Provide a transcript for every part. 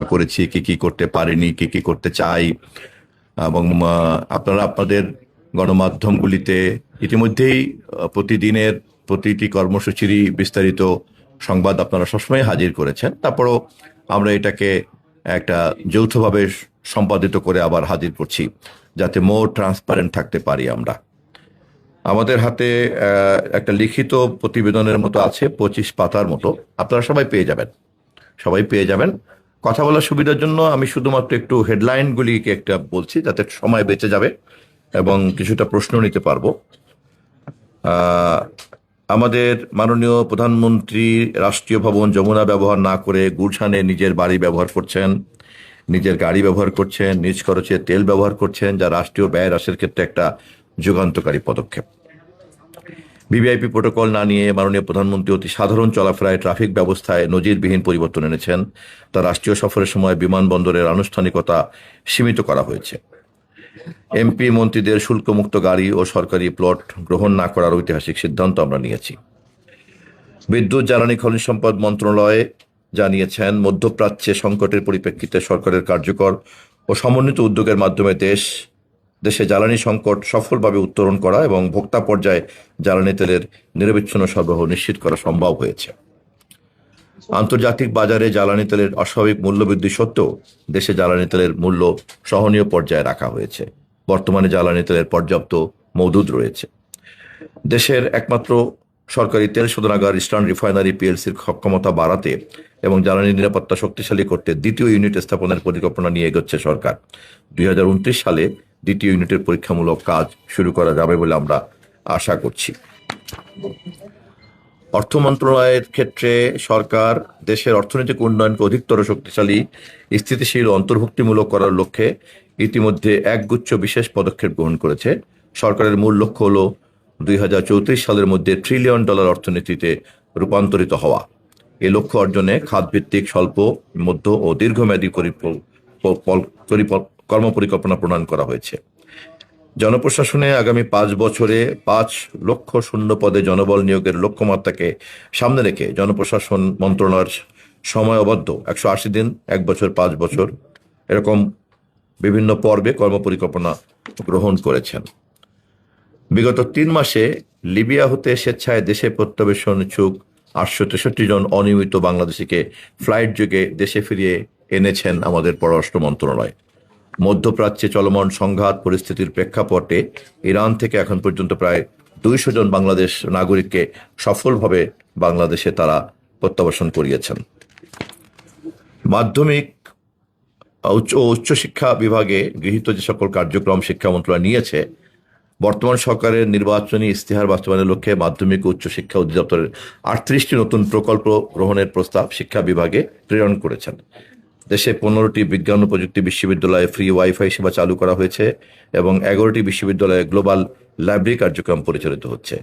করেছি, কি কি করতে পারিনি, কি কি করতে চাই। এবং আপনারা আপনাদের গণমাধ্যমগুলিতে ইতিমধ্যেই প্রতিদিনের প্রতিটি কর্মসূচিরই বিস্তারিত সংবাদ আপনারা সবসময় হাজির করেছেন। তারপরও আমরা এটাকে একটা যৌথভাবে সম্পাদিত করে আবার হাজির করছি, যাতে মোর ট্রান্সপারেন্ট থাকতে পারি আমরা। আমাদের হাতে একটা লিখিত প্রতিবেদনের মতো আছে, 25 পাতার মতো। আপনারা সবাই পেয়ে যাবেন। কথা বলার সুবিধার জন্য আমি শুধুমাত্র একটু হেডলাইনগুলিকে একটা বলছি, যাতে সময় বেঁচে যাবে এবং কিছুটা প্রশ্ন নিতে পারবো। আহ, আমাদের মাননীয় প্রধানমন্ত্রী রাষ্ট্রীয় ভবন যমুনা ব্যবহার না করে গুলশানে নিজের বাড়ি ব্যবহার করছেন, নিজের গাড়ি ব্যবহার করছেন, নিজ খরচে তেল ব্যবহার করছেন, যা রাষ্ট্রীয় ব্যয় হ্রাসের ক্ষেত্রে একটা যুগান্তকারী পদক্ষেপ। ভিভিআইপি প্রোটোকল না নিয়ে মাননীয় প্রধানমন্ত্রী অতি সাধারণ চলাফেরায় ট্রাফিক ব্যবস্থায় নজিরবিহীন পরিবর্তন এনেছেন। তা রাষ্ট্রীয় সফরের সময় বিমানবন্দরের আনুষ্ঠানিকতা সীমিত করা হয়েছে। এমপি মন্ত্রীদের শুল্কমুক্ত গাড়ি ও সরকারি প্লট গ্রহণ না করার ঐতিহাসিক সিদ্ধান্ত আমরা নিয়েছি। বিদ্যুৎ জ্বালানি খনিজ সম্পদ মন্ত্রণালয়ে জানিয়েছেন, মধ্যপ্রাচ্যে সংকটের পরিপ্রেক্ষিতে সরকারের কার্যকর ও সমন্বিত উদ্যোগের মাধ্যমে দেশে জ্বালানি সংকট সফলভাবে উত্তরণ করা এবং ভোক্তা পর্যায়ে জ্বালানি তেলের নিরবিচ্ছিন্ন সরবরাহ নিশ্চিত করা সম্ভব হয়েছে। আন্তর্জাতিক বাজারে জ্বালানি তেলের অস্বাভাবিক মূল্যবৃদ্ধি সত্ত্বেও দেশে জ্বালানি তেলের মূল্য সহনীয় পর্যায়ে রাখা হয়েছে। বর্তমানে জ্বালানি তেলের পর্যাপ্ত মজুদ রয়েছে। দেশের একমাত্র সরকারি তেল শোধনাগার ইস্টার্ন রিফাইনারি পিএলসির সক্ষমতা বাড়াতে এবং জ্বালানি নিরাপত্তা শক্তিশালী করতে দ্বিতীয় ইউনিট স্থাপনের পরিকল্পনা নিয়ে এগোচ্ছে সরকার। 2029 সালে দ্বিতীয় ইউনিটের পরীক্ষামূলক কাজ শুরু করা যাবে বলে আমরা আশা করছি। অর্থ মন্ত্রণালয়ের ক্ষেত্রে সরকার দেশের অর্থনৈতিক উন্নয়নকে অধিকতর শক্তিশালী, স্থিতিশীল ও অন্তর্ভুক্তিমূলক করার লক্ষ্যে ইতিমধ্যে একগুচ্ছ বিশেষ পদক্ষেপ গ্রহণ করেছে। সরকারের মূল লক্ষ্য হল 2034 সালের মধ্যে $1 ট্রিলিয়ন অর্থনীতিতে রূপান্তরিত হওয়া। এ লক্ষ্য অর্জনে খাতভিত্তিক স্বল্প, মধ্য ও দীর্ঘমেয়াদী কর্মপরিকল্পনা প্রণয়ন করা হয়েছে। জনপ্রশাসনে আগামী 5 বছরে 5 লক্ষ শূন্য পদে জনবল নিয়োগের লক্ষ্যমাত্রাকে সামনে রেখে জনপ্রশাসন মন্ত্রণালয়ের সময়বদ্ধ 180 দিন, 1 বছর, 5 বছর এরকম বিভিন্ন পর্বে কর্মপরিকল্পনা গ্রহণ করেছেন। বিগত 3 মাসে লিবিয়া হতে স্বেচ্ছায় দেশে প্রত্যাবর্তন ইচ্ছুক 863 জন অনিয়মিত বাংলাদেশিকে ফ্লাইট যোগে দেশে ফিরিয়ে এনেছেন আমাদের পররাষ্ট্র মন্ত্রণালয়। মধ্যপ্রাচ্যে চলমান সংঘাত পরিস্থিতির প্রেক্ষাপটে ইরান থেকে এখন পর্যন্ত প্রায় 200 জন বাংলাদেশ নাগরিককে সফলভাবে বাংলাদেশে তারা প্রত্যাবর্তন করিয়েছেন। মাধ্যমিক ও উচ্চশিক্ষা বিভাগে গৃহীত যে সকল কার্যক্রম শিক্ষা মন্ত্রণালয় নিয়েছে, বর্তমান সরকারের নির্বাচনী ইস্তেহার বাস্তবায়নের লক্ষ্যে মাধ্যমিক ও উচ্চশিক্ষা অধিদপ্তরের 38টি নতুন প্রকল্প গ্রহণের প্রস্তাব শিক্ষা বিভাগে প্রেরণ করেছেন। দেশে 15টি বিজ্ঞান ও প্রযুক্তি বিশ্ববিদ্যালয়ে ফ্রি ওয়াইফাই সেবা চালু করা হয়েছে এবং 11টি বিশ্ববিদ্যালয়ে গ্লোবাল লাইব্রেরি কার্যক্রম পরিচালিত হচ্ছে।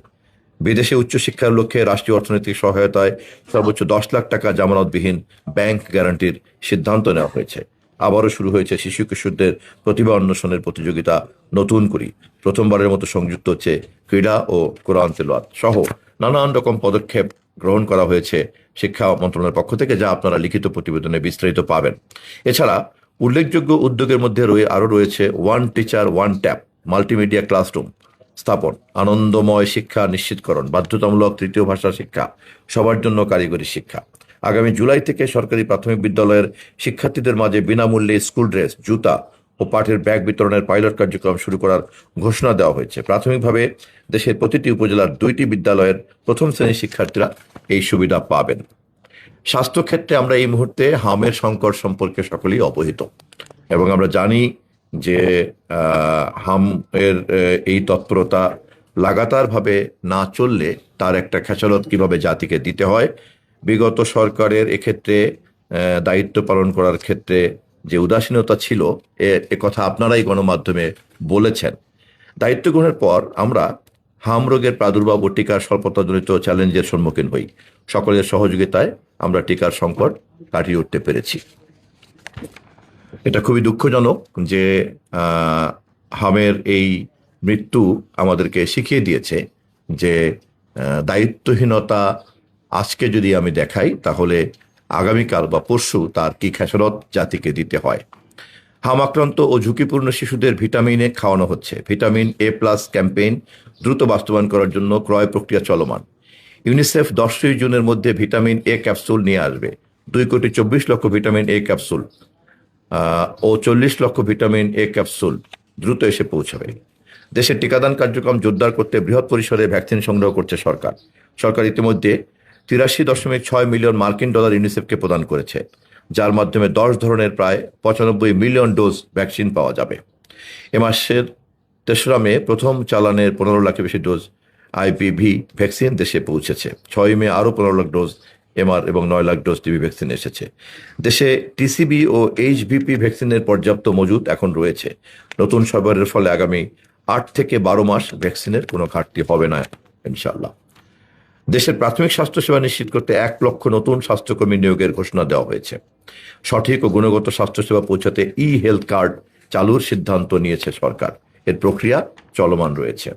বিদেশে উচ্চশিক্ষার লক্ষ্যে রাষ্ট্রীয় অর্থনৈতিক সহায়তায় সর্বোচ্চ 10 লাখ টাকা জামানতবিহীন ব্যাংক গ্যারান্টির সিদ্ধান্ত নেওয়া হয়েছে। আবারও শুরু হয়েছে শিশু কিশোরদের প্রতিভা অন্বেষণের প্রতিযোগিতা নতুন করি। প্রথমবারের মতো সংযুক্ত হচ্ছে ক্রীড়া ও কোরআন তেলাওয়াত সহ নানান রকম পদক্ষেপ গ্রহণ করা হয়েছে শিক্ষা মন্ত্রণালয়ের পক্ষ থেকে, যা আপনারা লিখিত প্রতিবেদনে বিস্তারিত পাবেন। এছাড়া উল্লেখযোগ্য উদ্যোগের মধ্যে আরও রয়েছে one teacher one tab multimedia classroom স্থাপন, আনন্দময় শিক্ষা নিশ্চিতকরণ, বাধ্যতামূলক তৃতীয় ভাষা শিক্ষা, সবার জন্য কারিগরি শিক্ষা। আগামী জুলাই থেকে সরকারি প্রাথমিক বিদ্যালয়ের শিক্ষার্থীদের মাঝে বিনামূল্যে স্কুল ড্রেস, জুতা ও পাঠের ব্যাগ বিতরণের পাইলট কার্যক্রম শুরু করার ঘোষণা দেওয়া হয়েছে। প্রাথমিকভাবে দেশের প্রতিটি উপজেলার 2টি বিদ্যালয়ের প্রথম শ্রেণীর শিক্ষার্থীরা এই সুবিধা পাবেন। স্বাস্থ্যক্ষেত্রে আমরা এই মুহূর্তে হামের সংকট সম্পর্কে সকলেই অবহিত এবং আমরা জানি যে হাম এর এই তৎপরতা লাগাতারভাবে না চললে তার একটা খেসারত কিভাবে জাতিকে দিতে হয়। বিগত সরকারের এক্ষেত্রে দায়িত্ব পালন করার ক্ষেত্রে যে উদাসীনতা ছিল, এ কথা আপনারাই গণমাধ্যমে বলেছেন। দায়িত্ব গ্রহণের পর আমরা হাম রোগের প্রাদুর্ভাব ও টিকার স্বল্পতাজনিত চ্যালেঞ্জের সম্মুখীন হই। সকলের সহযোগিতায় আমরা টিকার সংকট কাটিয়ে উঠতে পেরেছি। এটা খুবই দুঃখজনক যে হামের এই মৃত্যু আমাদেরকে শিখিয়ে দিয়েছে যে দায়িত্বহীনতা আজকে যদি আমি দেখাই তাহলে আগামীকাল বা পরশু তার কি খেসারত জাতিকে দিতে হয়। হামাক্রান্ত ও ঝুঁকিপূর্ণ শিশুদের ভিটামিন এ খাওয়ানো হচ্ছে। ভিটামিন এ প্লাস ক্যাম্পেইন দ্রুত বাস্তবায়ন করার জন্য ক্রয় প্রক্রিয়া চলমান। ইউনিসেফ 10ই জুনের মধ্যে ভিটামিন এ ক্যাপসুল নিয়ে আসবে। 2,24,00,000 ভিটামিন এ ক্যাপসুল ও 40 লক্ষ ভিটামিন এ ক্যাপসুল দ্রুত এসে পৌঁছাবে। দেশের টিকাদান কার্যক্রম জোরদার করতে বৃহৎ পরিসরে ভ্যাকসিন সংগ্রহ করছে সরকার। সরকার ইতিমধ্যে 83.6 মিলিয়ন মার্কিন ডলার ইউনিসেফকে প্রদান করেছে, যার মাধ্যমে 10 ধরনের প্রায় 95 মিলিয়ন ডোজ ভ্যাকসিন পাওয়া যাবে। এ মাসের 3রা মে প্রথম চালানের 15 লাখের বেশি ডোজ আইপিভি ভ্যাকসিন দেশে পৌঁছেছে। 6 মে আরও 15 লাখ ডোজ এমআর এবং 9 লাখ ডোজ টিবি ভ্যাকসিন এসেছে। দেশে টিসিবি ও এইচভিপি ভ্যাকসিনের পর্যাপ্ত মজুদ এখন রয়েছে। নতুন সরবরাহের ফলে আগামী 8 থেকে 12 মাস ভ্যাকসিনের কোনো ঘাটতি হবে না ইনশাআল্লাহ। দেশের প্রাথমিক স্বাস্থ্যসেবা নিশ্চিত করতে 1 লক্ষ নতুন স্বাস্থ্যকর্মী নিয়োগের ঘোষণা দেওয়া হয়েছে। সঠিক ও গুণগত স্বাস্থ্যসেবা পৌঁছাতে ই হেলথ কার্ড চালুর সিদ্ধান্ত নিয়েছে সরকার। এর প্রক্রিয়া চলমান রয়েছে।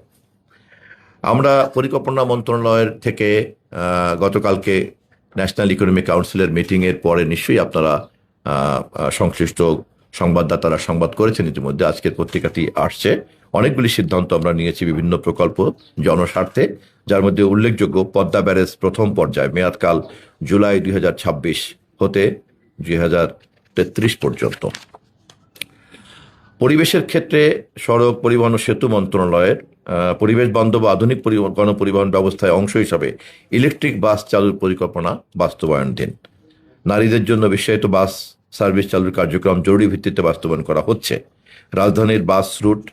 আমরা পরিকল্পনা মন্ত্রণালয়ের থেকে গতকালকে ন্যাশনাল ইকোনমিক কাউন্সিলের মিটিংয়ের পরে নিশ্চয়ই আপনারা সংশ্লিষ্ট সংবাদদাতারা সংবাদ করেছেন ইতিমধ্যে। আজকের পত্রিকাটি আসছে। অনেকগুলি সিদ্ধান্ত আমরা নিয়েছি বিভিন্ন প্রকল্প জনস্বার্থে, যার মধ্যে উল্লেখযোগ্য পদ্মা ব্যারেজ প্রথম পর্যায় মেয়াদকাল জুলাই 2026 হতে 2033 পর্যন্ত। পরিবেশের ক্ষেত্রে সড়ক পরিবহন ও সেতু মন্ত্রণালয়ের পরিবেশ বান্ধব আধুনিক গণপরিবহন ব্যবস্থায় অংশ হিসাবে ইলেকট্রিক বাস চালুর পরিকল্পনা বাস্তবায়নাধীন। নারীদের জন্য বিশ্বায়িত বাস সার্ভিস চালুর কার্যক্রম জরুরি ভিত্তিতে বাস্তবায়ন করা হচ্ছে। রাজধানীর বাস রুট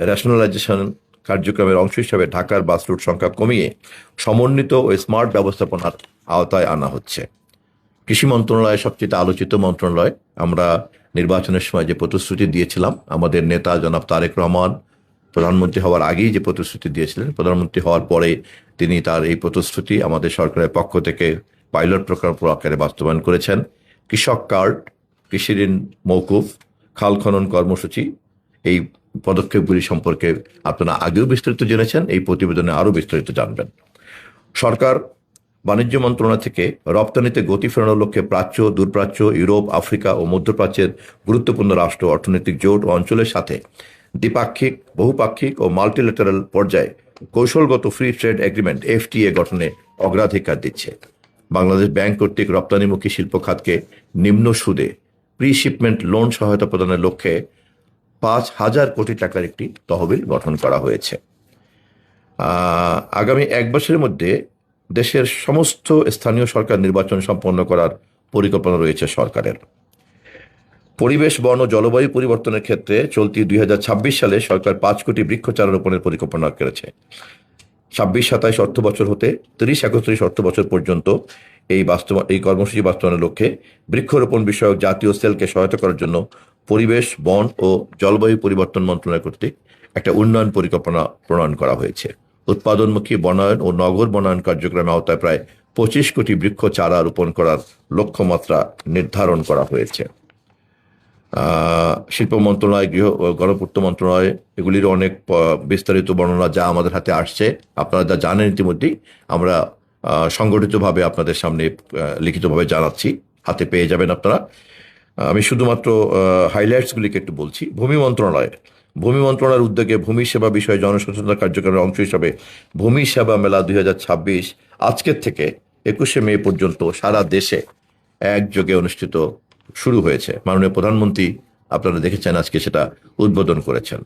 রেশনালাইজেশন কার্যক্রমের অংশ হিসাবে ঢাকার বাস রুট সংখ্যা কমিয়ে সমন্বিত ও স্মার্ট ব্যবস্থাপনার আওতায় আনা হচ্ছে। কৃষি মন্ত্রণালয় সবচেয়ে আলোচিত মন্ত্রণালয়। আমরা নির্বাচনের সময় যে প্রতিশ্রুতি দিয়েছিলাম, আমাদের নেতা জনাব তারেক রহমান প্রধানমন্ত্রী হওয়ার আগেই যে প্রতিশ্রুতি দিয়েছিলেন, প্রধানমন্ত্রী হওয়ার পরে তিনি তার এই প্রতিশ্রুতি আমাদের সরকারের পক্ষ থেকে পাইলট প্রকল্প আকারে বাস্তবায়ন করেছেন। কৃষক কার্ড, কৃষি ঋণ মৌকুফ, খাল খনন কর্মসূচি, এই পদক্ষেপগুলি সম্পর্কে আপনারা আগেও বিস্তারিত জেনেছেন, এই প্রতিবেদনে আরও বিস্তারিত জানবেন। সরকার বাণিজ্য মন্ত্রণালয় থেকে রপ্তানিতে গতি ফেরানোর লক্ষ্যে প্রাচ্য, দূরপ্রাচ্য, ইউরোপ, আফ্রিকা ও মধ্যপ্রাচ্যের গুরুত্বপূর্ণ রাষ্ট্র, অর্থনৈতিক জোট ও অঞ্চলের সাথে দ্বিপাক্ষিক, বহুপাক্ষিক ও মাল্টিল্যাটারাল পর্যায়ে কৌশলগত ফ্রি ট্রেড এগ্রিমেন্ট এফটিএ গঠনে অগ্রাধিকার দিচ্ছে। বাংলাদেশ ব্যাংক কর্তৃক রপ্তানিমুখী শিল্প খাতকে নিম্ন সুদে প্রি শিপমেন্ট লোন সহায়তা প্রদানের লক্ষ্যে 5,000 কোটি টাকার একটি তহবিল গঠন করা হয়েছে। আগামী 1 বছরের মধ্যে দেশের সমস্ত স্থানীয় সরকার নির্বাচন সম্পন্ন করার পরিকল্পনা রয়েছে সরকারের। পরিবেশ, বন ও জলবায়ু পরিবর্তনের ক্ষেত্রে চলতি 2026 সালে সরকার 5 কোটি বৃক্ষ চারা রোপণের পরিকল্পনা করেছে। 26-27 অর্থ বছর হতে 30-31 অর্থ বছর পর্যন্ত এই কর্মসূচি বাস্তবায়নের লক্ষ্যে বৃক্ষরোপণ বিষয়ক জাতীয় সেলকে সহায়তা করার জন্য পরিবেশ, বন ও জলবায়ু পরিবর্তন মন্ত্রণালয় কর্তৃক একটা উন্নয়ন পরিকল্পনা প্রণয়ন করা হয়েছে। উৎপাদনমুখী বনায়ন ও নগর বনায়ন কার্যক্রমের আওতায় প্রায় 25 কোটি বৃক্ষ চারা রোপণ করার লক্ষ্যমাত্রা নির্ধারণ করা হয়েছে। শিল্প মন্ত্রণালয়, গৃহ গণপূর্ত মন্ত্রণালয়, এগুলির অনেক বিস্তারিত বর্ণনা যা আমাদের হাতে আসছে, আপনারা যা জানেন ইতিমধ্যেই, আমরা সংগঠিতভাবে আপনাদের সামনে লিখিতভাবে জানাচ্ছি, হাতে পেয়ে যাবেন আপনারা। আমি শুধুমাত্র হাইলাইটসগুলিকে একটু বলছি। ভূমি মন্ত্রণালয়ের উদ্যোগে ভূমি সেবা বিষয়ে জনসচেতনতা কার্যক্রমের অংশ হিসাবে ভূমি সেবা মেলা 2026 আজকের থেকে 21শে মে পর্যন্ত সারা দেশে একযোগে অনুষ্ঠিত শুরু হয়েছে। মাননীয় প্রধানমন্ত্রী আপনারা দেখেছেন আজকে সেটা উদ্বোধন করেছেন।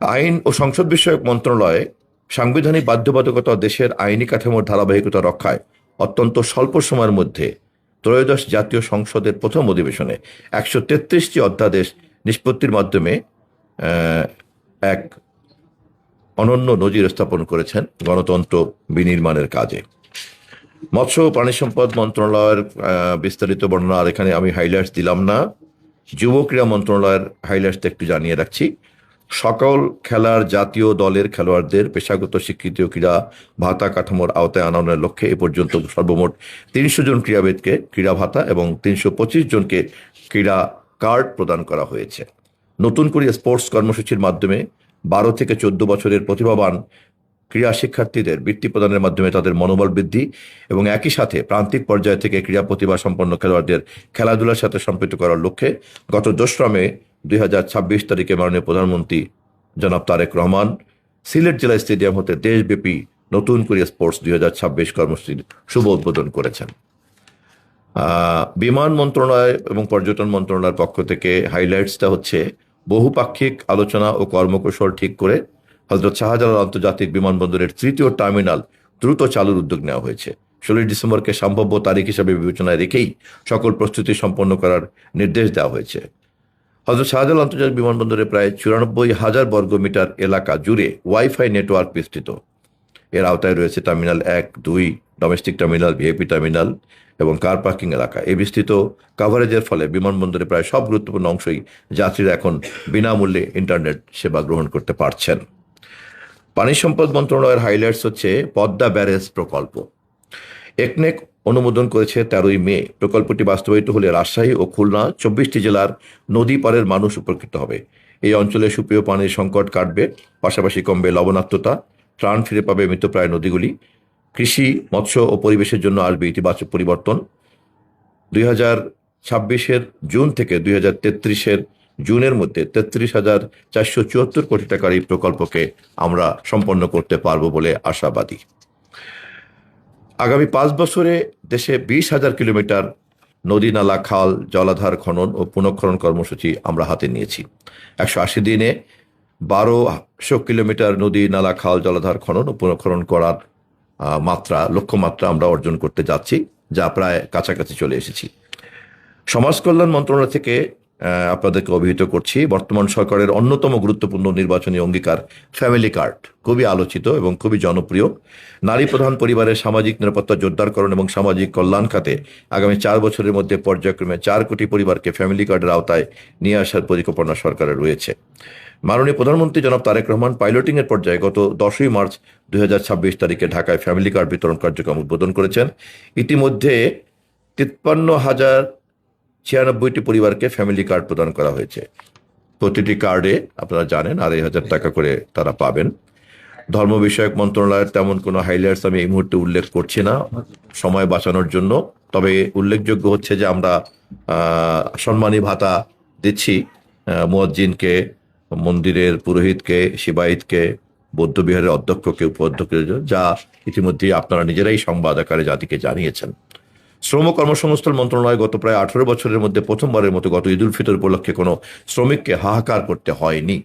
আইন ও সংসদ বিষয়ক মন্ত্রণালয়ে সাংবিধানিক বাধ্যবাধকতা দেশের আইনি কাঠামোর ধারাবাহিকতা রক্ষায় অত্যন্ত স্বল্প সময়ের মধ্যে ত্রয়োদশ জাতীয় সংসদের প্রথম অধিবেশনে 133টি অধ্যাদেশ নিষ্পত্তির মাধ্যমে এক অনন্য নজির স্থাপন করেছেন গণতন্ত্র বিনির্মাণের কাজে। মৎস্য ও প্রাণী সম্পদ মন্ত্রণালয়ের বিস্তারিত বর্ণনা আর এখানে আমি হাইলাইটস দিলাম না। যুব ক্রীড়া মন্ত্রণালয়ের হাইলাইটস একটু জানিয়ে রাখছি। সকল খেলার জাতীয় দলের খেলোয়াড়দের পেশাগত স্বীকৃতি ও ক্রীড়া ভাতা কাঠামোর আওতায় আনানোর লক্ষ্যে এ পর্যন্ত সর্বমোট 300 জন ক্রীড়াবিদকে ক্রীড়া ভাতা এবং 325 জনকে ক্রীড়া কার্ড প্রদান করা হয়েছে। নতুন করে স্পোর্টস কর্মসূচির মাধ্যমে 12 থেকে 14 বছরের প্রতিভাবান ক্রীড়া শিক্ষার্থীদের বৃত্তি প্রদানের মাধ্যমে তাদের মনোবল বৃদ্ধি এবং একই সাথে প্রান্তিক পর্যায় থেকে ক্রীড়া প্রতিভা সম্পন্ন খেলোয়াড়দের খেলাধুলার সাথে সম্পৃক্ত করার লক্ষ্যে গত 2 মে 2026 তারিখে মাননীয় প্রধানমন্ত্রী জনাব তারেক রহমান সিলেট জেলা স্টেডিয়াম হতে দেশব্যাপী নতুন কোরিয়া স্পোর্টস 2026 কর্মসূচির শুভ উদ্বোধন করেছেন। বিমান মন্ত্রণালয় এবং পর্যটন মন্ত্রণালয়ের পক্ষ থেকে হাইলাইটসটা হচ্ছে বহুপাক্ষিক আলোচনা ও কর্মকৌশল ঠিক করে হযরত শাহজালাল আন্তর্জাতিক বিমানবন্দরের 3য় টার্মিনাল দ্রুত চালুর উদ্যোগ নেওয়া হয়েছে। 16 ডিসেম্বরকে সম্ভাব্য তারিখ হিসাবে বিবেচনায় রেখেই সকল প্রস্তুতি সম্পন্ন করার নির্দেশ দেওয়া হয়েছে। হযরত শাহজালাল আন্তর্জাতিক বিমানবন্দরে প্রায় 94,000 বর্গমিটার এলাকা জুড়ে ওয়াইফাই নেটওয়ার্ক বিস্তৃত। এর আওতায় রয়েছে terminal 1, 2, domestic terminal, VIP terminal এবং কার পার্কিং এলাকা। এই বিস্তৃত কাভারেজের ফলে বিমানবন্দরে প্রায় সব গুরুত্বপূর্ণ অংশই যাত্রীরা এখন বিনামূল্যে ইন্টারনেট সেবা গ্রহণ করতে পারছেন। পানি সম্পদ মন্ত্রণালয়ের হাইলাইটস হচ্ছে পদ্মা ব্যারেজ প্রকল্প। একনেক অনুমোদন করেছে 13 মে। প্রকল্পটি বাস্তবায়িত হলে রাজশাহী ও খুলনা 24টি জেলার নদী পারের মানুষ উপকৃত হবে। এই অঞ্চলে সুপেয় পানির সংকট কাটবে, পাশাপাশি কমবে লবণাক্ততা, ত্রাণ ফিরে পাবে মৃতপ্রায় নদীগুলি, কৃষি, মৎস্য ও পরিবেশের জন্য আসবে ইতিবাচক পরিবর্তন। 2026 জুন থেকে 2033 জুনের মধ্যে 33,474 কোটি টাকার এই প্রকল্পকে আমরা সম্পন্ন করতে পারব বলে আশাবাদী। আগামী 5 বছরে দেশে 20,000 কিলোমিটার নদী, নালা, খাল, জলাধার খনন ও পুনঃখনন কর্মসূচি আমরা হাতে নিয়েছি। 180 দিনে 1200 কিলোমিটার নদী, নালা, খাল, জলাধার খনন ও পুনঃখনন করার লক্ষ্যমাত্রা আমরা অর্জন করতে যাচ্ছি, যা প্রায় কাছাকাছি চলে এসেছি। সমাজ কল্যাণ মন্ত্রণালয় থেকে আপনাদেরকে অভিহিত করছি, বর্তমান সরকারের অন্যতম গুরুত্বপূর্ণ নির্বাচনী অঙ্গীকার ফ্যামিলি কার্ড খুবই আলোচিত এবং খুবই জনপ্রিয়। নারী প্রধান পরিবারের সামাজিক নিরাপত্তা জোরদারকরণ এবং সামাজিক কল্যাণ খাতে আগামী 4 বছরের মধ্যে পর্যায়ক্রমে 4 কোটি পরিবারকে ফ্যামিলি কার্ডের আওতায় নিয়ে আসার পরিকল্পনা সরকারের রয়েছে। মাননীয় প্রধানমন্ত্রী জনাব তারেক রহমান পাইলটিং এর পর্যায়ে গত 10 মার্চ 2026 তারিখে ঢাকায় ফ্যামিলি কার্ড বিতরণ কার্যক্রম উদ্বোধন করেছেন। ইতিমধ্যে 53,096টি পরিবারকে ফ্যামিলি কার্ড প্রদান করা হয়েছে। প্রতিটি কার্ডে আপনারা জানেন 2,500 টাকা করে তারা পাবেন। ধর্ম বিষয়ক মন্ত্রণালয়ের তেমন কোনো হাইলাইটস আমি এই মুহূর্তে উল্লেখ করছি না সময় বাঁচানোর জন্য। তবে উল্লেখযোগ্য হচ্ছে যে আমরা সম্মানী ভাতা দিচ্ছি মুয়াজ্জিনকে, মন্দিরের পুরোহিতকে, সেবায়েতকে, বৌদ্ধবিহারের অধ্যক্ষকে, উপাধ্যক্ষকে, যা ইতিমধ্যে আপনারা নিজেরাই সংবাদ আকারে জাতিকে জানিয়েছেন। শ্রম কর্মসংস্থান মন্ত্রণালয় গত প্রায় 18 বছরের মধ্যে প্রথমবারের মতো গত ঈদুল ফিতর উপলক্ষে কোনো শ্রমিককে হাহাকার করতে হয়নি।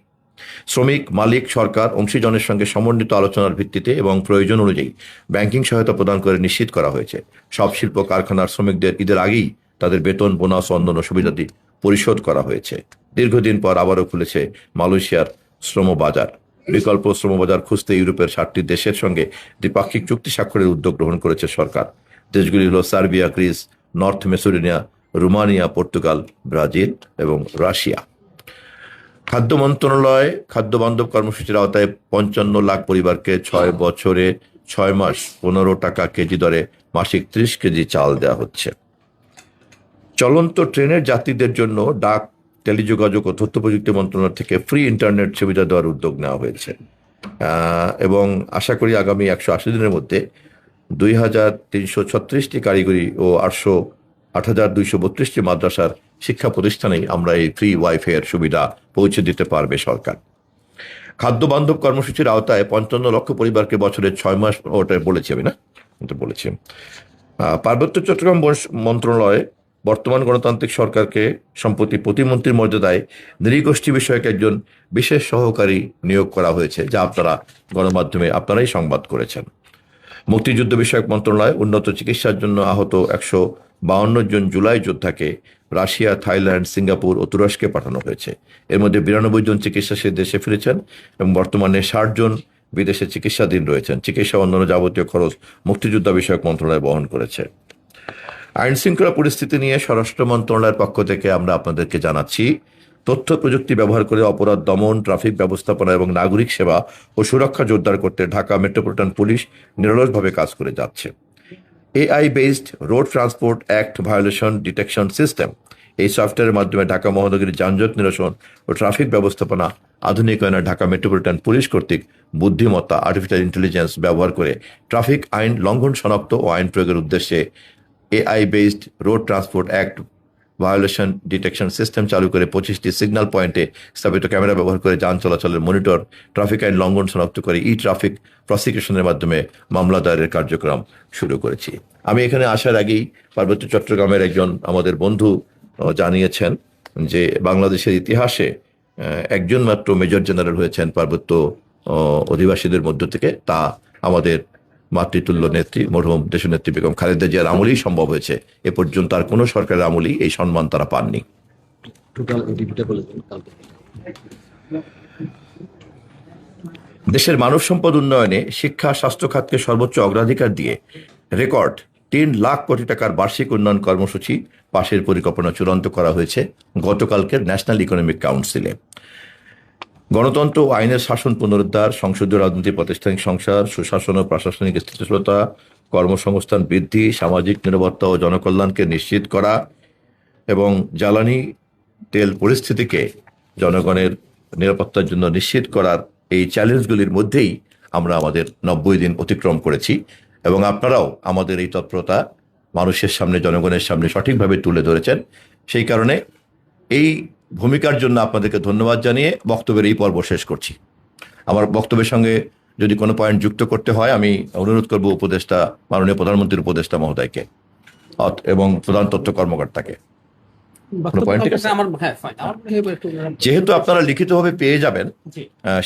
শ্রমিক, মালিক, সরকার অংশীজনের সঙ্গে সমন্বিত আলোচনার ভিত্তিতে এবং প্রয়োজন অনুযায়ী ব্যাংকিং সহায়তা প্রদান করে নিশ্চিত করা হয়েছে সব শিল্প কারখানার শ্রমিকদের ঈদের আগেই তাদের বেতন, বোনাস ও অন্যান্য সুবিধাদি পরিশোধ করা হয়েছে। দীর্ঘদিন পর আবারও খুলেছে মালয়েশিয়ার শ্রম বাজার। বিকল্প শ্রমবাজার খুঁজতে ইউরোপের 7টি দেশের সঙ্গে দ্বিপাক্ষিক চুক্তি স্বাক্ষরের উদ্যোগ গ্রহণ করেছে সরকার। দেশগুলি হল Serbia, Greece, north Macedonia, Romania, Portugal, Brazil এবং রাশিয়া। খাদ্য মন্ত্রণালয় খাদ্য বান্ধব কর্মসূচির আওতায় 55 লাখ পরিবারকে 6 বছরে 6 মাস 15 টাকা কেজি দরে মাসিক 30 কেজি চাল দেওয়া হচ্ছে। চলন্ত ট্রেনের যাত্রীদের জন্য ডাক, টেলিযোগাযোগ ও তথ্য প্রযুক্তি মন্ত্রণালয় থেকে ফ্রি ইন্টারনেট সুবিধা দেওয়ার উদ্যোগ নেওয়া হয়েছে এবং আশা করি আগামী 180 দিনের মধ্যে 2,336টি কারিগরি ও 8,232টি মাদ্রাসার শিক্ষা প্রতিষ্ঠানেই আমরা এই ফ্রি ওয়াইফাই এর সুবিধা পৌঁছে দিতে পারবে সরকার। খাদ্য বান্ধব কর্মসূচির আওতায় 55 লক্ষ পরিবারকে বছরে 6 মাস, ওটা বলেছি আমি না, বলেছি। পার্বত্য চট্টগ্রাম মন্ত্রণালয় বর্তমান গণতান্ত্রিক সরকারকে সম্প্রতি প্রতিমন্ত্রীর মর্যাদায় নৃগোষ্ঠী বিষয়ক একজন বিশেষ সহকারী নিয়োগ করা হয়েছে, যা আপনারা গণমাধ্যমে আপনারাই সংবাদ করেছেন। মুক্তিযুদ্ধ বিষয়ক মন্ত্রণালয় উন্নত চিকিৎসার জন্য আহত 152 জন জুলাই যোদ্ধাকে রাশিয়া, থাইল্যান্ড, সিঙ্গাপুর ও তুরস্কে পাঠানো হয়েছে। এর মধ্যে 92 জন চিকিৎসা সে দেশে ফিরেছেন এবং বর্তমানে 60 জন বিদেশে চিকিৎসাধীন রয়েছেন। চিকিৎসা অন্যান্য যাবতীয় খরচ মুক্তিযোদ্ধা বিষয়ক মন্ত্রণালয় বহন করেছে। আইন শৃঙ্খলা পরিস্থিতি নিয়ে স্বরাষ্ট্র মন্ত্রণালয়ের পক্ষ থেকে আমরা আপনাদেরকে জানাচ্ছি, তথ্য প্রযুক্তি ব্যবহার করে অপরাধ দমন, ট্রাফিক ব্যবস্থাপনা এবং নাগরিক সেবা ও সুরক্ষা জোরদার করতে ঢাকা মেট্রোপলিটন পুলিশ নিরলসভাবে কাজ করে যাচ্ছে। AI based road transport act violation detection system, এই সফটওয়্যারের মাধ্যমে ঢাকা মহানগরীর যানজট নিরসন ও ট্রাফিক ব্যবস্থাপনা আধুনিকায়নে ঢাকা মেট্রোপলিটন পুলিশ কর্তৃক বুদ্ধিমত্তা আর্টিফিশিয়াল ইন্টেলিজেন্স ব্যবহার করে ট্রাফিক আইন লঙ্ঘন শনাক্ত ও আইন প্রয়োগের উদ্দেশ্যে AI based road transport act violation detection system চালু করে 25টি সিগন্যাল পয়েন্টে স্থাপিত ক্যামেরা ব্যবহার করে যান চলাচলের মনিটর, ট্রাফিক আইন লঙ্ঘন শনাক্ত করে ই ট্রাফিক প্রসিকিউশনের মাধ্যমে মামলা দায়েরের কার্যক্রম শুরু করেছি। আমি এখানে আসার আগেই পার্বত্য চট্টগ্রামের একজন আমাদের বন্ধু জানিয়েছেন যে বাংলাদেশের ইতিহাসে একজন মাত্র মেজর জেনারেল হয়েছেন পার্বত্য অধিবাসীদের মধ্য থেকে, তা আমাদের মাতৃতুল্য নেত্রী মরহুম দেশনেত্রী বেগম খালেদা জিয়ার আমলেই সম্ভব হয়েছে। এ পর্যন্ত আর কোনো সরকারের আমলেই এই সম্মান তারা পাননি। দেশের মানব সম্পদ উন্নয়নে শিক্ষা স্বাস্থ্য খাতকে সর্বোচ্চ অগ্রাধিকার দিয়ে রেকর্ড 3 লাখ কোটি টাকার বার্ষিক উন্নয়ন কর্মসূচি পাশের পরিকল্পনা চূড়ান্ত করা হয়েছে গতকালকের ন্যাশনাল ইকোনমিক কাউন্সিলে। গণতন্ত্র ও আইনের শাসন পুনরুদ্ধার, সংসদীয় রাজনীতি, প্রাতিষ্ঠানিক সংস্কার, সুশাসন ও প্রশাসনিক স্থিতিশীলতা, কর্মসংস্থান বৃদ্ধি, সামাজিক নিরাপত্তা ও জনকল্যাণকে নিশ্চিত করা এবং জ্বালানি তেল পরিস্থিতিকে জনগণের নিরাপত্তার জন্য নিশ্চিত করার এই চ্যালেঞ্জগুলির মধ্যেই আমরা আমাদের 90 দিন অতিক্রম করেছি এবং আপনারাও আমাদের এই তৎপরতা মানুষের সামনে, জনগণের সামনে সঠিকভাবে তুলে ধরেছেন। সেই কারণে এই ভূমিকার জন্য আপনাদেরকে ধন্যবাদ জানিয়ে বক্তব্যের এই পর্ব শেষ করছি। আমার বক্তব্যের সঙ্গে যদি কোনো পয়েন্ট যুক্ত করতে হয় আমি অনুরোধ করব উপদেষ্টা, মাননীয় প্রধানমন্ত্রীর উপদেষ্টা মহোদয়কে এবং প্রধান তথ্য কর্মকর্তাকে। যেহেতু আপনারা লিখিতভাবে পেয়ে যাবেন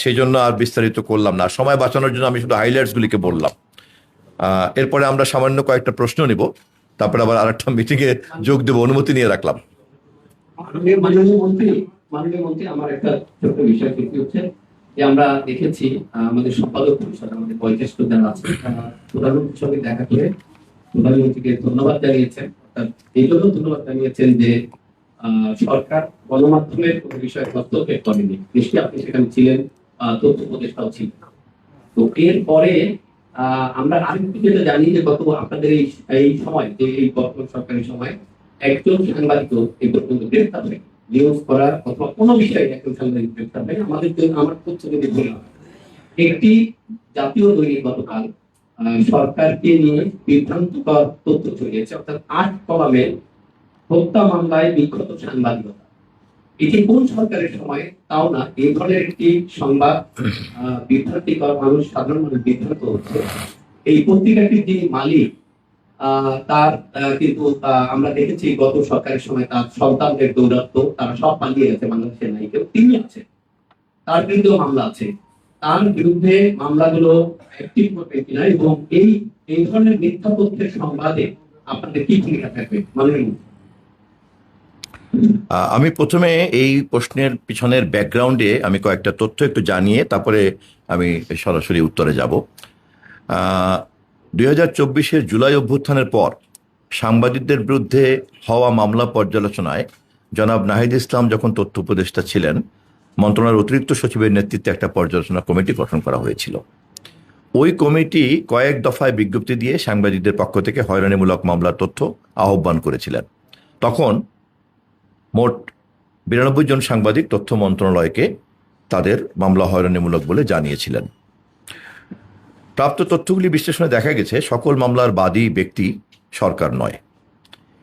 সেই জন্য আর বিস্তারিত করলাম না, সময় বাঁচানোর জন্য আমি শুধু হাইলাইটস গুলিকে বললাম। এরপরে আমরা সামান্য কয়েকটা প্রশ্ন নিব, তারপরে আবার আরেকটা মিটিংয়ে যোগ দেব, অনুমতি নিয়ে রাখলাম। মাননীয় মন্ত্রী, আমার একটা ছোট্ট বিষয় হচ্ছে যে আমরা দেখেছি আমাদের সম্পাদক পরিষদ, আমাদের বয়োজ্যেষ্ঠ যারা আছে, প্রধানমন্ত্রীর সঙ্গে দেখা করে প্রধানমন্ত্রীকে ধন্যবাদ জানিয়েছেন। এই জন্য ধন্যবাদ জানিয়েছেন যে সরকার গণমাধ্যমের কোনো বিষয়ে হস্তক্ষেপ করেনি। নিশ্চয়ই আপনি সেখানে ছিলেন, তথ্য উপদেষ্টাও ছিলেন। তো এরপরে আমরা আরেকটু যেটা জানি যে গত আপনাদের এই সময়, যে এই বর্তমান সরকারি সময় একজন সাংবাদিক এই পর্যন্ত গ্রেফতার হয়, নিউজ করার অথবা কোনো বিষয়ে একজন সাংবাদিক গ্রেফতার হয়। আমাদের জন্য আমার তথ্য যদি বলা হয়, একটি জাতীয় দৈনিক গতকাল সরকারকে নিয়ে বিভ্রান্তকর তথ্য ছড়িয়েছে, অর্থাৎ 8 কলামে হত্যা মামলায় বিক্ষত সাংবাদিকতা। এটি কোন সরকারের সময় তাও না, এই ধরনের একটি সংবাদ বিভ্রান্তিকর, মানুষ, সাধারণ মানুষ বিভ্রান্ত হচ্ছে। এই পত্রিকাটির যিনি মালিক তার কিন্তু আমরা দেখেছি গত সরকারের সময় তার সন্তানদের দৌরাত্ম, তারা সব পালিয়ে গেছে, বাংলাদেশে নাই কেউ, তিনি আছে, তার বিরুদ্ধে মামলা আছে। তার বিরুদ্ধে মামলাগুলো অ্যাক্টিভ করবে কিনা এবং এই ধরনের মিথ্যা তথ্যের সংবাদে আপনাদের কি ভূমিকা থাকবে মাননীয়? আমি প্রথমে এই প্রশ্নের পিছনের ব্যাকগ্রাউন্ডে আমি কয়েকটা তথ্য একটু জানিয়ে তারপরে আমি সরাসরি উত্তরে যাব। 2024 জুলাই অভ্যুত্থানের পর সাংবাদিকদের বিরুদ্ধে হওয়া মামলা পর্যালোচনায় জনাব নাহিদ ইসলাম যখন তথ্য উপদেষ্টা ছিলেন, মন্ত্রণালয়ের অতিরিক্ত সচিবের নেতৃত্বে একটা পর্যালোচনা কমিটি গঠন করা হয়েছিল। ওই কমিটি কয়েক দফায় বিজ্ঞপ্তি দিয়ে সাংবাদিকদের পক্ষ থেকে হয়রানিমূলক মামলার তথ্য আহ্বান করেছিলেন। তখন মোট 92 জন সাংবাদিক তথ্য মন্ত্রণালয়কে তাদের মামলা হয়রানিমূলক বলে জানিয়েছিলেন। প্রাপ্ত তথ্যগুলি বিশ্লেষণে দেখা গেছে সকল মামলার বাদী ব্যক্তি সরকার নয়,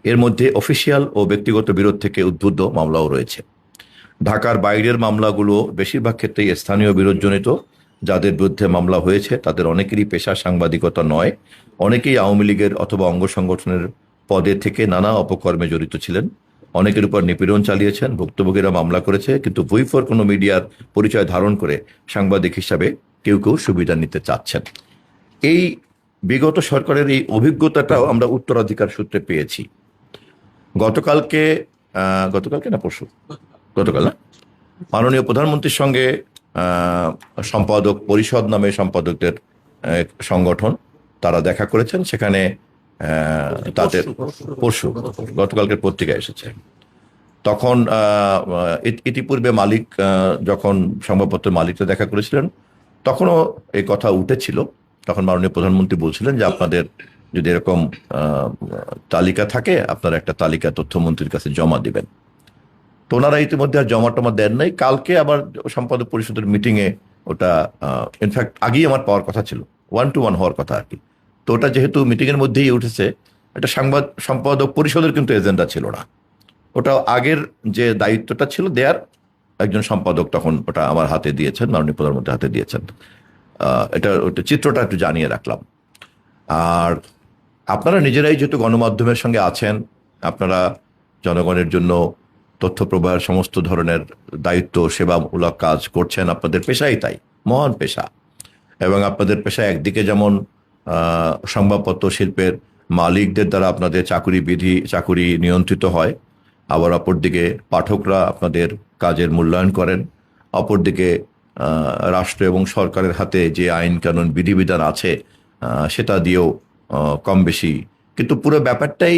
এর মধ্যে অফিসিয়াল ও ব্যক্তিগত বিরোধ থেকে উদ্বুদ্ধ মামলাও রয়েছে। ঢাকার বাইরের মামলাগুলো বেশিরভাগ ক্ষেত্রেই স্থানীয় বিরোধজনিত। যাদের বিরুদ্ধে মামলা হয়েছে তাদের অনেকেরই পেশা সাংবাদিকতা নয়, অনেকেই আওয়ামী লীগের অথবা অঙ্গ সংগঠনের পদে থেকে নানা অপকর্মে জড়িত ছিলেন, অনেকের উপর নিপীড়ন চালিয়েছেন। ভুক্তভোগীরা মামলা করেছে কিন্তু ভুইফোর কোনো মিডিয়ার পরিচয় ধারণ করে সাংবাদিক হিসাবে কেউ কেউ সুবিধা নিতে চাচ্ছেন। এই বিগত সরকারের এই অভিজ্ঞতাটাও আমরা উত্তরাধিকার সূত্রে পেয়েছি। গতকালকে না পরশু, গতকাল না, মাননীয় প্রধানমন্ত্রীর সঙ্গে সম্পাদক পরিষদ নামে সম্পাদকদের সংগঠন তারা দেখা করেছেন। সেখানে তাদের পরশু গতকালকের পত্রিকায় এসেছে। তখন ইতিপূর্বে মালিক যখন সংবাদপত্রের মালিকরা দেখা করেছিলেন তখনও এই কথা উঠেছিল। তখন মাননীয় প্রধানমন্ত্রী বলছিলেন যে আপনাদের যদি এরকম তালিকা থাকে আপনারা একটা তালিকা তথ্যমন্ত্রীর কাছে জমা দিবেন। তো ওনারা ইতিমধ্যে আর জমা টমা দেন নাই। কালকে আবার সম্পাদক পরিষদের মিটিংয়ে ওটা ইনফ্যাক্ট আগেই আমার পাওয়ার কথা ছিল, 1-to-1 হওয়ার কথা আর কি। তো ওটা যেহেতু মিটিংয়ের মধ্যেই উঠেছে, এটা সম্পাদক পরিষদের কিন্তু এজেন্ডা ছিল না। ওটা আগের যে দায়িত্বটা ছিল দেয়ার, একজন সম্পাদক তখন ওটা আমার হাতে দিয়েছেন, মাননীয় প্রধানমন্ত্রীর হাতে দিয়েছেন। ওটা চিত্রটা একটু জানিয়ে রাখলাম। আর আপনারা নিজেরাই যেহেতু গণমাধ্যমের সঙ্গে আছেন, আপনারা জনগণের জন্য তথ্য প্রবাহের সমস্ত ধরনের দায়িত্ব সেবামূলক কাজ করছেন, আপনাদের পেশাই তাই, মহান পেশা। এবং আপনাদের পেশায় একদিকে যেমন সংবাদপত্র শিল্পের মালিকদের দ্বারা আপনাদের চাকুরি নিয়ন্ত্রিত হয়, আবার অপরদিকে পাঠকরা আপনাদের কাজের মূল্যায়ন করেন। অপরদিকে রাষ্ট্র এবং সরকারের হাতে যে আইন কানুন বিধিবিধান আছে সেটা দিয়েও কম বেশি, কিন্তু পুরো ব্যাপারটাই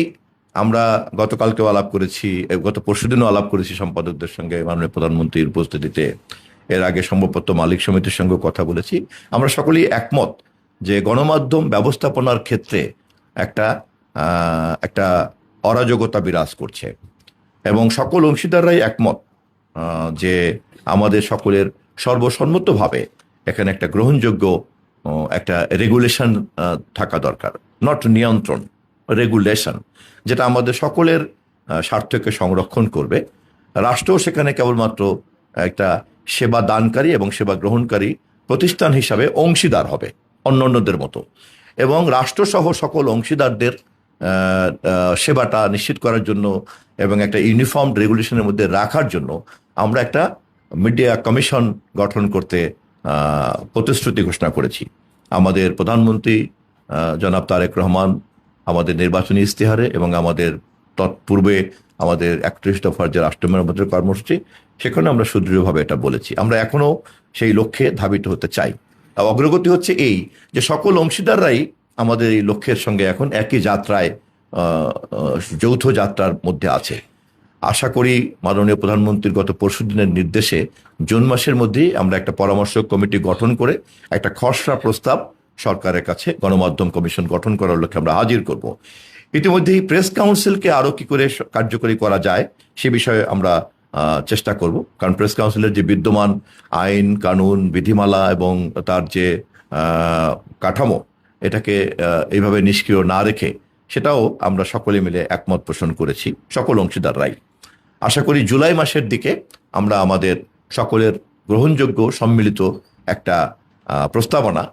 আমরা গতকালকেও আলাপ করেছি, গত পরশুদিনও আলাপ করেছি সম্পাদকদের সঙ্গে মাননীয় প্রধানমন্ত্রীর উপস্থিতিতে, এর আগে সংবাদপত্র মালিক সমিতির সঙ্গে কথা বলেছি। আমরা সকলেই একমত যে গণমাধ্যম ব্যবস্থাপনার ক্ষেত্রে একটা অরাজকতা বিরাজ করছে, এবং সকল অংশীদাররাই একমত যে আমাদের সকলের সর্বসম্মতভাবে এখানে একটা গ্রহণযোগ্য একটা রেগুলেশন থাকা দরকার, নট নিয়ন্ত্রণ, রেগুলেশন, যেটা আমাদের সকলের স্বার্থকে সংরক্ষণ করবে। রাষ্ট্র সেখানে কেবলমাত্র একটা সেবা দানকারী এবং সেবা গ্রহণকারী প্রতিষ্ঠান হিসাবে অংশীদার হবে অন্যান্যদের মতো, এবং রাষ্ট্রসহ সকল অংশীদারদের সেবাটা নিশ্চিত করার জন্য এবং একটা ইউনিফর্ম রেগুলেশনের মধ্যে রাখার জন্য আমরা একটা মিডিয়া কমিশন গঠন করতে প্রতিশ্রুতি ঘোষণা করেছি। আমাদের প্রধানমন্ত্রী জনাব তারেক রহমান আমাদের নির্বাচনী ইস্তেহারে এবং আমাদের তৎপূর্বে আমাদের 31 দফার যে রাষ্ট্র মেরামতের কর্মসূচি, সেখানে আমরা সুদৃঢ়ভাবে এটা বলেছি। আমরা এখনো সেই লক্ষ্যে ধাবিত হতে চাই। অগ্রগতি হচ্ছে এই যে সকল অংশীদাররাই আমাদের এই লক্ষ্যের সঙ্গে এখন একই যাত্রায়, যৌথ যাত্রার মধ্যে আছে। আশা করি মাননীয় প্রধানমন্ত্রীর গত পরশুদিনের নির্দেশে জুন মাসের মধ্যেই আমরা একটা পরামর্শ কমিটি গঠন করে একটা খসড়া প্রস্তাব সরকারের কাছে গণমাধ্যম কমিশন গঠন করার লক্ষ্যে আমরা হাজির করব। ইতিমধ্যেই প্রেস কাউন্সিলকে আরো কি করে কার্যকরী করা যায় সে বিষয়ে আমরা চেষ্টা করব, কারণ প্রেস কাউন্সিলের যে বিদ্যমান আইন কানুন বিধিমালা এবং তার যে কাঠামো, এটাকে এইভাবে নিষ্ক্রিয় না রেখে সেটাও আমরা সকলে মিলে একমত পোষণ করেছি, সকল অংশীদাররাই। আশা করি জুলাই মাসের দিকে আমরা আমাদের সকলের গ্রহণযোগ্য সম্মিলিত একটা প্রস্তাবনা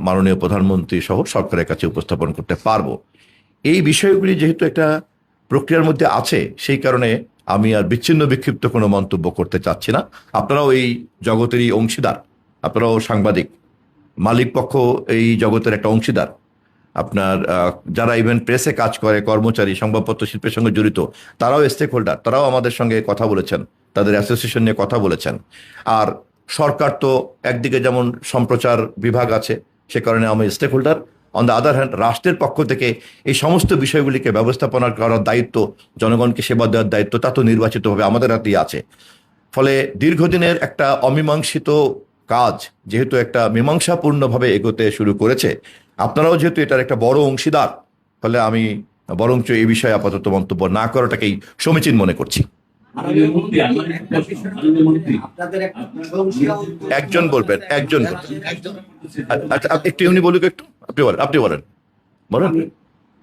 মাননীয় প্রধানমন্ত্রী সহ সরকারের কাছে উপস্থাপন করতে পারবো। এই বিষয়গুলি যেহেতু একটা প্রক্রিয়ার মধ্যে আছে, সেই কারণে আমি আর বিচ্ছিন্ন বিক্ষিপ্ত কোনো মন্তব্য করতে চাচ্ছি না। আপনারাও এই জগতেরই অংশীদার, আপনারাও সাংবাদিক, মালিক পক্ষ এই জগতের একটা অংশীদার। আপনার যারা ইভেন প্রেসে কাজ করে, কর্মচারী, সংবাদপত্র শিল্পের সঙ্গে জড়িত, তারাও স্টেক হোল্ডার, তারাও আমাদের সঙ্গে কথা বলেছেন, তাদের অ্যাসোসিয়েশন নিয়ে কথা বলেছেন। আর সরকার তো একদিকে যেমন সম্প্রচার বিভাগ আছে, সে কারণে আমি stakeholder. On the other hand রাষ্ট্রের পক্ষ থেকে এই সমস্ত বিষয়গুলিকে ব্যবস্থাপনা করার দায়িত্ব, জনগণকে সেবা দেওয়ার দায়িত্ব, তা তো নির্বাচিতভাবে আমাদের হাতেই আছে। ফলে দীর্ঘদিনের একটা অমীমাংসিত কাজ যেহেতু একটা মীমাংসাপূর্ণভাবে এগোতে শুরু করেছে, আপনারাও যেহেতু এটার একটা বড় অংশীদার, ফলে আমি বরঞ্চ এই বিষয়ে আপাতত মন্তব্য না করাটাকেই সমীচীন মনে করছি। একজন বলবেন, একজন আচ্ছা, একটু উনি বলুক, একটু আপনি বলেন।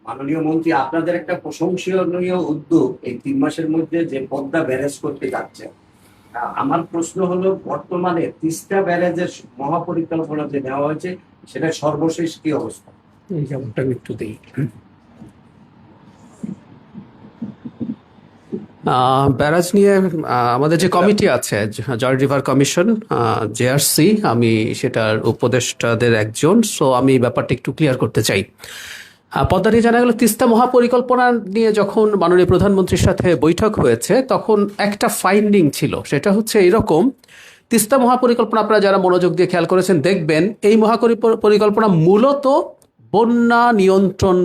মাননীয় মন্ত্রী, আপনাদের একটা প্রশংসনীয় উদ্যোগ এই 3 মাসের মধ্যে যে পদ্মা ব্যারেজ করতে যাচ্ছে। আমার প্রশ্ন হলো, বর্তমানে তিস্তা ব্যারেজের মহাপরিকল্পনা যে নেওয়া হয়েছে সেটা সর্বশেষ কি অবস্থা? এই যেমনটা একটু দিই। ব্যারাজ নিয়ে আমাদের যে কমিটি আছে, জয়েন্ট রিভার কমিশন, জেআরসি, আমি সেটার উপদেষ্টাদের একজন, সো আমি ব্যাপারটা একটু ক্লিয়ার করতে চাই। পদ্মা নিয়ে জানা গেল, তিস্তা মহাপরিকল্পনা নিয়ে যখন মাননীয় প্রধানমন্ত্রীর সাথে বৈঠক হয়েছে তখন একটা ফাইন্ডিং ছিল, সেটা হচ্ছে এরকম: তিস্তা মহাপরিকল্পনা আপনারা যারা মনোযোগ দিয়ে খেয়াল করেছেন দেখবেন, এই মহাপরিকল্পনা মূলত বন্যা নিয়ন্ত্রণ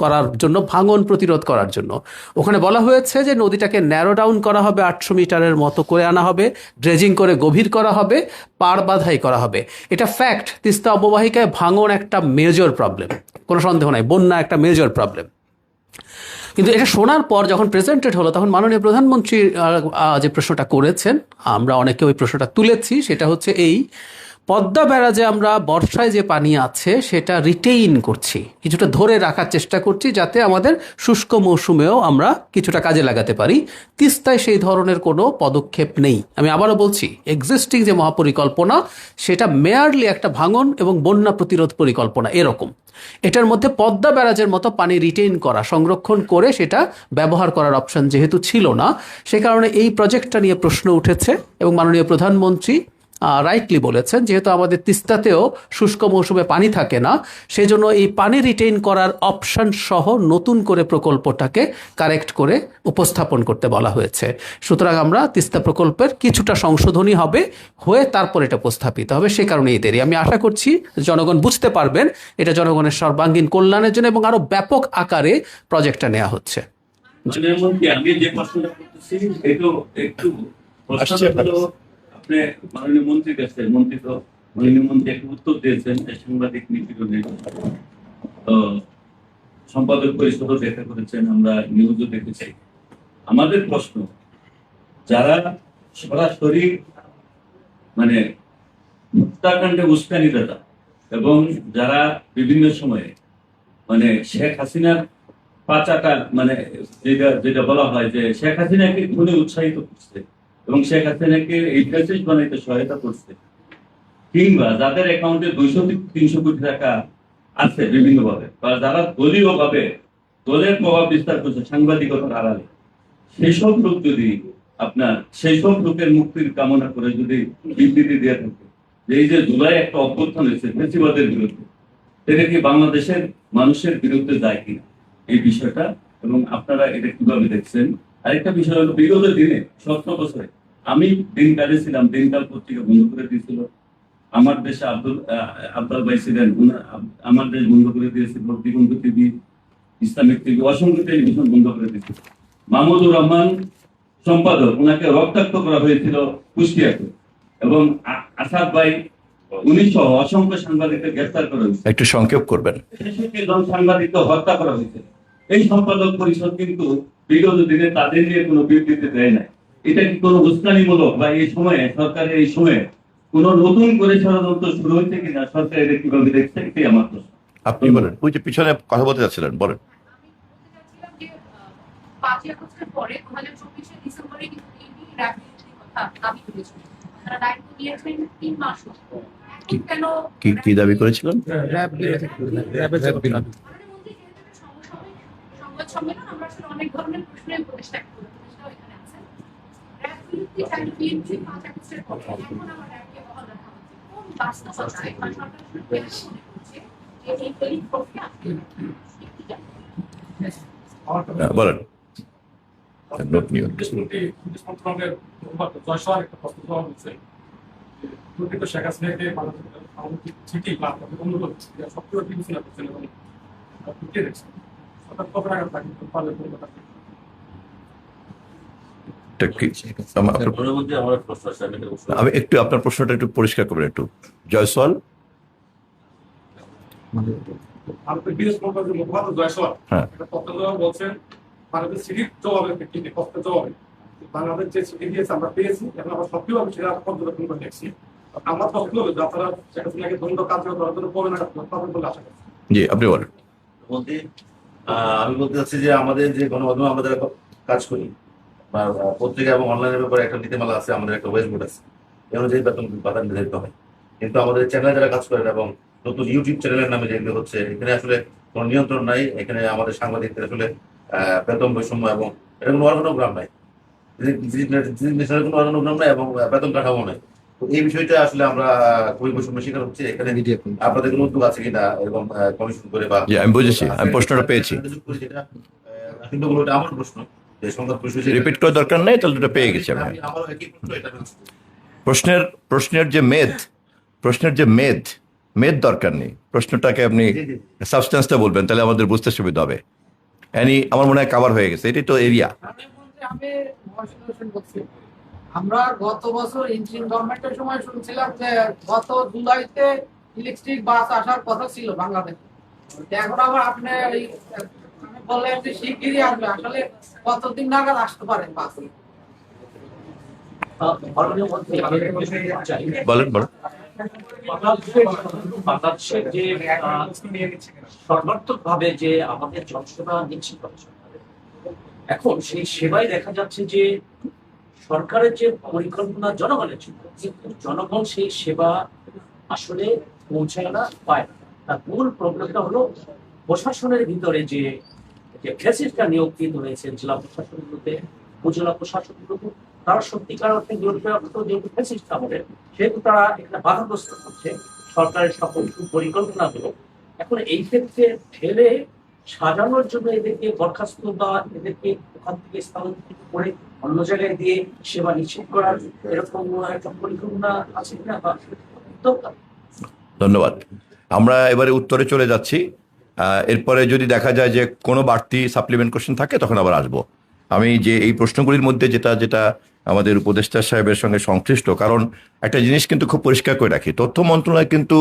করার জন্য, ভাঙন প্রতিরোধ করার জন্য। ওখানে বলা হয়েছে যে নদীটাকে ন্যারো ডাউন করা হবে, 800 মিটারের মতো করে আনা হবে, ড্রেজিং করে গভীর করা হবে, পাড় বাঁধাই করা হবে। এটা ফ্যাক্ট, তিস্তা অববাহিকায় ভাঙন একটা মেজর প্রবলেম, কোনো সন্দেহ নাই, বন্যা একটা মেজর প্রবলেম। কিন্তু এটা শোনার পর যখন প্রেজেন্টেড হলো, তখন মাননীয় প্রধানমন্ত্রী যে প্রশ্নটা করেছেন, আমরা অনেকে ওই প্রশ্নটা তুলেছি, সেটা হচ্ছে এই: পদ্মা ব্যারাজে আমরা বর্ষায় যে পানি আছে সেটা রিটেইন করছি, কিছুটা ধরে রাখার চেষ্টা করছি যাতে আমাদের শুষ্ক মৌসুমেও আমরা কিছুটা কাজে লাগাতে পারি। তিস্তায় সেই ধরনের কোনো পদক্ষেপ নেই। আমি আবারও বলছি, এক্সিস্টিং যে মহাপরিকল্পনা সেটা মেয়ারলি একটা ভাঙন এবং বন্যা প্রতিরোধ পরিকল্পনা এরকম। এটার মধ্যে পদ্মা ব্যারাজের মতো পানি রিটেইন করা, সংরক্ষণ করে সেটা ব্যবহার করার অপশন যেহেতু ছিল না, সে কারণে এই প্রজেক্টটা নিয়ে প্রশ্ন উঠেছে এবং মাননীয় প্রধানমন্ত্রী রাইটলি বলেছেন যেহেতু আমাদের তিস্তাতেও শুষ্ক মৌসুমে পানি থাকে না, সেজন্য এই পানি রিটেইন করার অপশন সহ নতুন করে প্রকল্পটাকে কারেক্ট করে উপস্থাপন করতে বলা হয়েছে। সুতরাং আমরা তিস্তা প্রকল্পের কিছুটা সংশোধনী হবে, হয়ে তারপর এটা উপস্থাপিত হবে, সে কারণে এই দেরি। আমি আশা করছি জনগণ বুঝতে পারবেন এটা জনগণের সর্বাঙ্গীন কল্যাণের জন্য এবং আরো ব্যাপক আকারে প্রজেক্টটা নেওয়া হচ্ছে। আমি যে প্রশ্নটা করতেছি একটু প্রশ্নটা হলো, আপনি মাননীয় মন্ত্রীর কাছে মাননীয় মন্ত্রী একটা উত্তর দিয়েছেন সাংবাদিক নিপীড়নে, সম্পাদক পরিষদও দেখা করেছেন, আমরা নিউজও দেখেছি। আমাদের প্রশ্ন, যারা সরাসরি মানে হত্যাকাণ্ডে উস্কানিদাতা এবং যারা বিভিন্ন সময়ে মানে শেখ হাসিনার পাচাটা মানে যেটা বলা হয় যে শেখ হাসিনাকে খুনে উৎসাহিত করছে এবং শেখ হাসিনাকে এই ফ্যাসিস্ট বানাইতে সহায়তা করছে, কিংবা যাদের অ্যাকাউন্টে 200-300 কোটি টাকা আছে বিভিন্ন ভাবে, বা যারা দলীয় ভাবে দলের প্রভাব বিস্তার করছে সাংবাদিকতার আড়ালে, সেই সব লোক যদি সেই সব লোকের মুক্তির কামনা করে যদি বিবৃতি দিয়ে থাকে যে এই যে জুলাই একটা অভ্যুত্থান হয়েছে ফ্যাসিবাদের বিরুদ্ধে, সেটা কি বাংলাদেশের মানুষের বিরুদ্ধে যায় কিনা এই বিষয়টা, এবং আপনারা এটা কিভাবে দেখছেন? আরেকটা বিষয় হলো, বিগত দিনে 17 বছরে আমি দিনকালে ছিলাম, দিনকাল পত্রিকা বন্ধ করে দিয়েছিল, আমার দেশে আব্দুল ভাই ছিলেন, আমার দেশ বন্ধ করে দিয়েছিল, দিগন্ত টিভি, ইসলামিক টিভি, অসংখ্য টেলিভিশন বন্ধ করে দিয়েছিল। মাহমুদুর রহমান সম্পাদক, ওনাকে রক্তাক্ত করা হয়েছিল কুষ্টিয়াতে, এবং আসাদ ভাই উনি সহ অসংখ্য সাংবাদিককে গ্রেফতার করা হয়েছে। একটু সংক্ষেপ করবেন। ৬৬ জন সাংবাদিককে হত্যা করা হয়েছে। এই সম্পাদক পরিষদ কিন্তু বিগত দিনে তাদের নিয়ে কোনো বিবৃতি দেয় নাই। এটা কি কোনো উস্কানিমূলক, বা এই সময়ে সরকারের এই সময়ে কোন নতুন করে ষড়যন্ত্র শুরু হয়েছে কিনা, সরকার এটা কিভাবে দেখছে, এটাই আমার প্রশ্ন। আপনি বলেন, ওই যে পিছনে কথা বলতে যাচ্ছিলেন, বলেন। আমি বলতে চাচ্ছিলাম যে 5 আগস্টের পরে 2024 ডিসেম্বরে কিন্তু ইডি র্যাপিডের কথা দাবি করেছিল, তারা দায়িত্ব নিয়েছেন 3 মাস। কেন কি দাবি করেছিলেন? সংবাদ সম্মেলন আমরা আসলে অনেক ধরনের প্রশ্নের উপদেষ্টা এখানে আছেন। র্যাব বিরুদ্ধে চাইলে বিএনপি 5 আগস্টের পরে এখন আমার র্যাবকে বহাল রাখা হচ্ছে, কোন বাস্তবতায় সরকার আসলে কেন মনে করছে যে এই টেলিং প্রক্রিয়া বলেন। নোট নিউ শেখ হাসিনাকে ঠিকই সবকিছু বিবেচনা করছেন এবং দেখছেন কত টাকা থাকবে পারলে কলকাতা। আমি একটু আপনার প্রশ্নটা একটু পরিষ্কার করবেন একটু। জয়সওয়াল, ভারতের বিদেশ মন্ত্রণালয়ের মুখপাত্র জয়সওয়াল একটা তথ্য বলছেন ভারতের সিটির জবাবে কষ্টের জবাবে বাংলাদেশ যে সিটি দিয়েছে আমরা পেয়েছি, এখন আমরা সক্রিয় ভাবে সেটা পর্যবেক্ষণ করে দেখছি। আমার তথ্য হবে যারা শেখ হাসিনাকে দণ্ড কার্যকর করার জন্য করবে না পাবেন বলে আশা করছি। জি, আপনি বলেন। আমি বলতে চাচ্ছি যে আমাদের যে গণমাধ্যমে আমরা যারা কাজ করি বা পত্রিকা এবং অনলাইনের ব্যাপারে একটা নীতিমালা আছে, আমাদের একটা ওয়েজ বোর্ড আছে, এই অনুযায়ী বেতন ভাতা নির্ধারিত হয়। কিন্তু আমাদের চ্যানেলে যারা কাজ করেন এবং নতুন ইউটিউব চ্যানেলের নামে যেগুলো হচ্ছে, এখানে আসলে কোনো নিয়ন্ত্রণ নাই। এখানে আমাদের সাংবাদিকদের আসলে বেতন বৈষম্য এবং এটা কোনো অর্গানোগ্রাম নাই, কোনো অর্গানোগ্রাম নাই এবং বেতন কাঠামো নাই। তো এই বিষয়টা আসলে আমরা খুবই বৈষম্য শিকার হচ্ছে। এখানে আপনাদের কোনো উদ্যোগ আছে কিনা এরকম কমিশন করে বা? আমি বুঝেছি, আমি প্রশ্নটা পেয়েছি। আমার প্রশ্ন যে সংবাদ পরিষদ রিপিট করার দরকার নেই, তাহলে এটা পেয়ে গেছি আমি। আমারও একই প্রশ্ন, এটা প্রশ্নের যে মেদ দরকার নেই। প্রশ্নটাকে আপনি সাবস্টেন্সটা বলবেন, তাহলে আমাদের বুঝতে সুবিধা হবে। আমার মনে হয় কভার হয়ে গেছে, এটাই তো এরিয়া। আমরা গত বছর ইন্টারিম গভর্নমেন্টের সময় শুনছিলাম যে গত জুলাইতে ইলেকট্রিক বাস আসার কথা ছিল বাংলাদেশে। এখন আবার আপনি বললেন যে শিগগিরই আসবে, আসলে কতদিন নাগাদ আসতে পারে বাস? বলেন। বাংলাদেশের যে সর্বাত্মকভাবে যে আমাদের জনসেবা নিশ্চিত করে সরকারের, এখন সেই সেবায় দেখা যাচ্ছে যে সরকারের যে পরিকল্পনা জনগণের জন্য, কিন্তু জনগণ সেই সেবা আসলে পৌঁছায় না, পায় না। তার মূল প্রবলেমটা হলো প্রশাসনের ভিতরে যে ফ্যাসিস্টরা নিয়োজিত হয়েছে জেলা প্রশাসনগুলোতে, উপজেলা প্রশাসনগুলোতে, তারা সত্যিকার অর্থে যেহেতু ফ্যাসিস্ট আমাদের, সেহেতু তারা এখানে বাধাগ্রস্ত করছে সরকারের সকল পরিকল্পনাগুলো। এখন এই ক্ষেত্রে ঠেলে সাজানোর জন্য এদেরকে বরখাস্ত বা এদেরকে ওখান থেকে স্থানান্তরিত করে অন্য জায়গায় দিয়ে সেবা নিশ্চিত করার এরকম একটা পরিকল্পনা আছে কিনা বা উদ্যোগ। ধন্যবাদ। আমরা এবারে উত্তরে চলে যাচ্ছি। এরপরে যদি দেখা যায় যে কোনো বাড়তি সাপ্লিমেন্ট কোশ্চেন থাকে তখন আবার আসবো। আমি যে এই প্রশ্নগুলির মধ্যে যেটা আমাদের উপদেষ্টা সাহেবের সঙ্গে সংশ্লিষ্ট, কারণ একটা জিনিস কিন্তু খুব পরিষ্কার করে রাখি, তথ্য মন্ত্রণালয় কিন্তু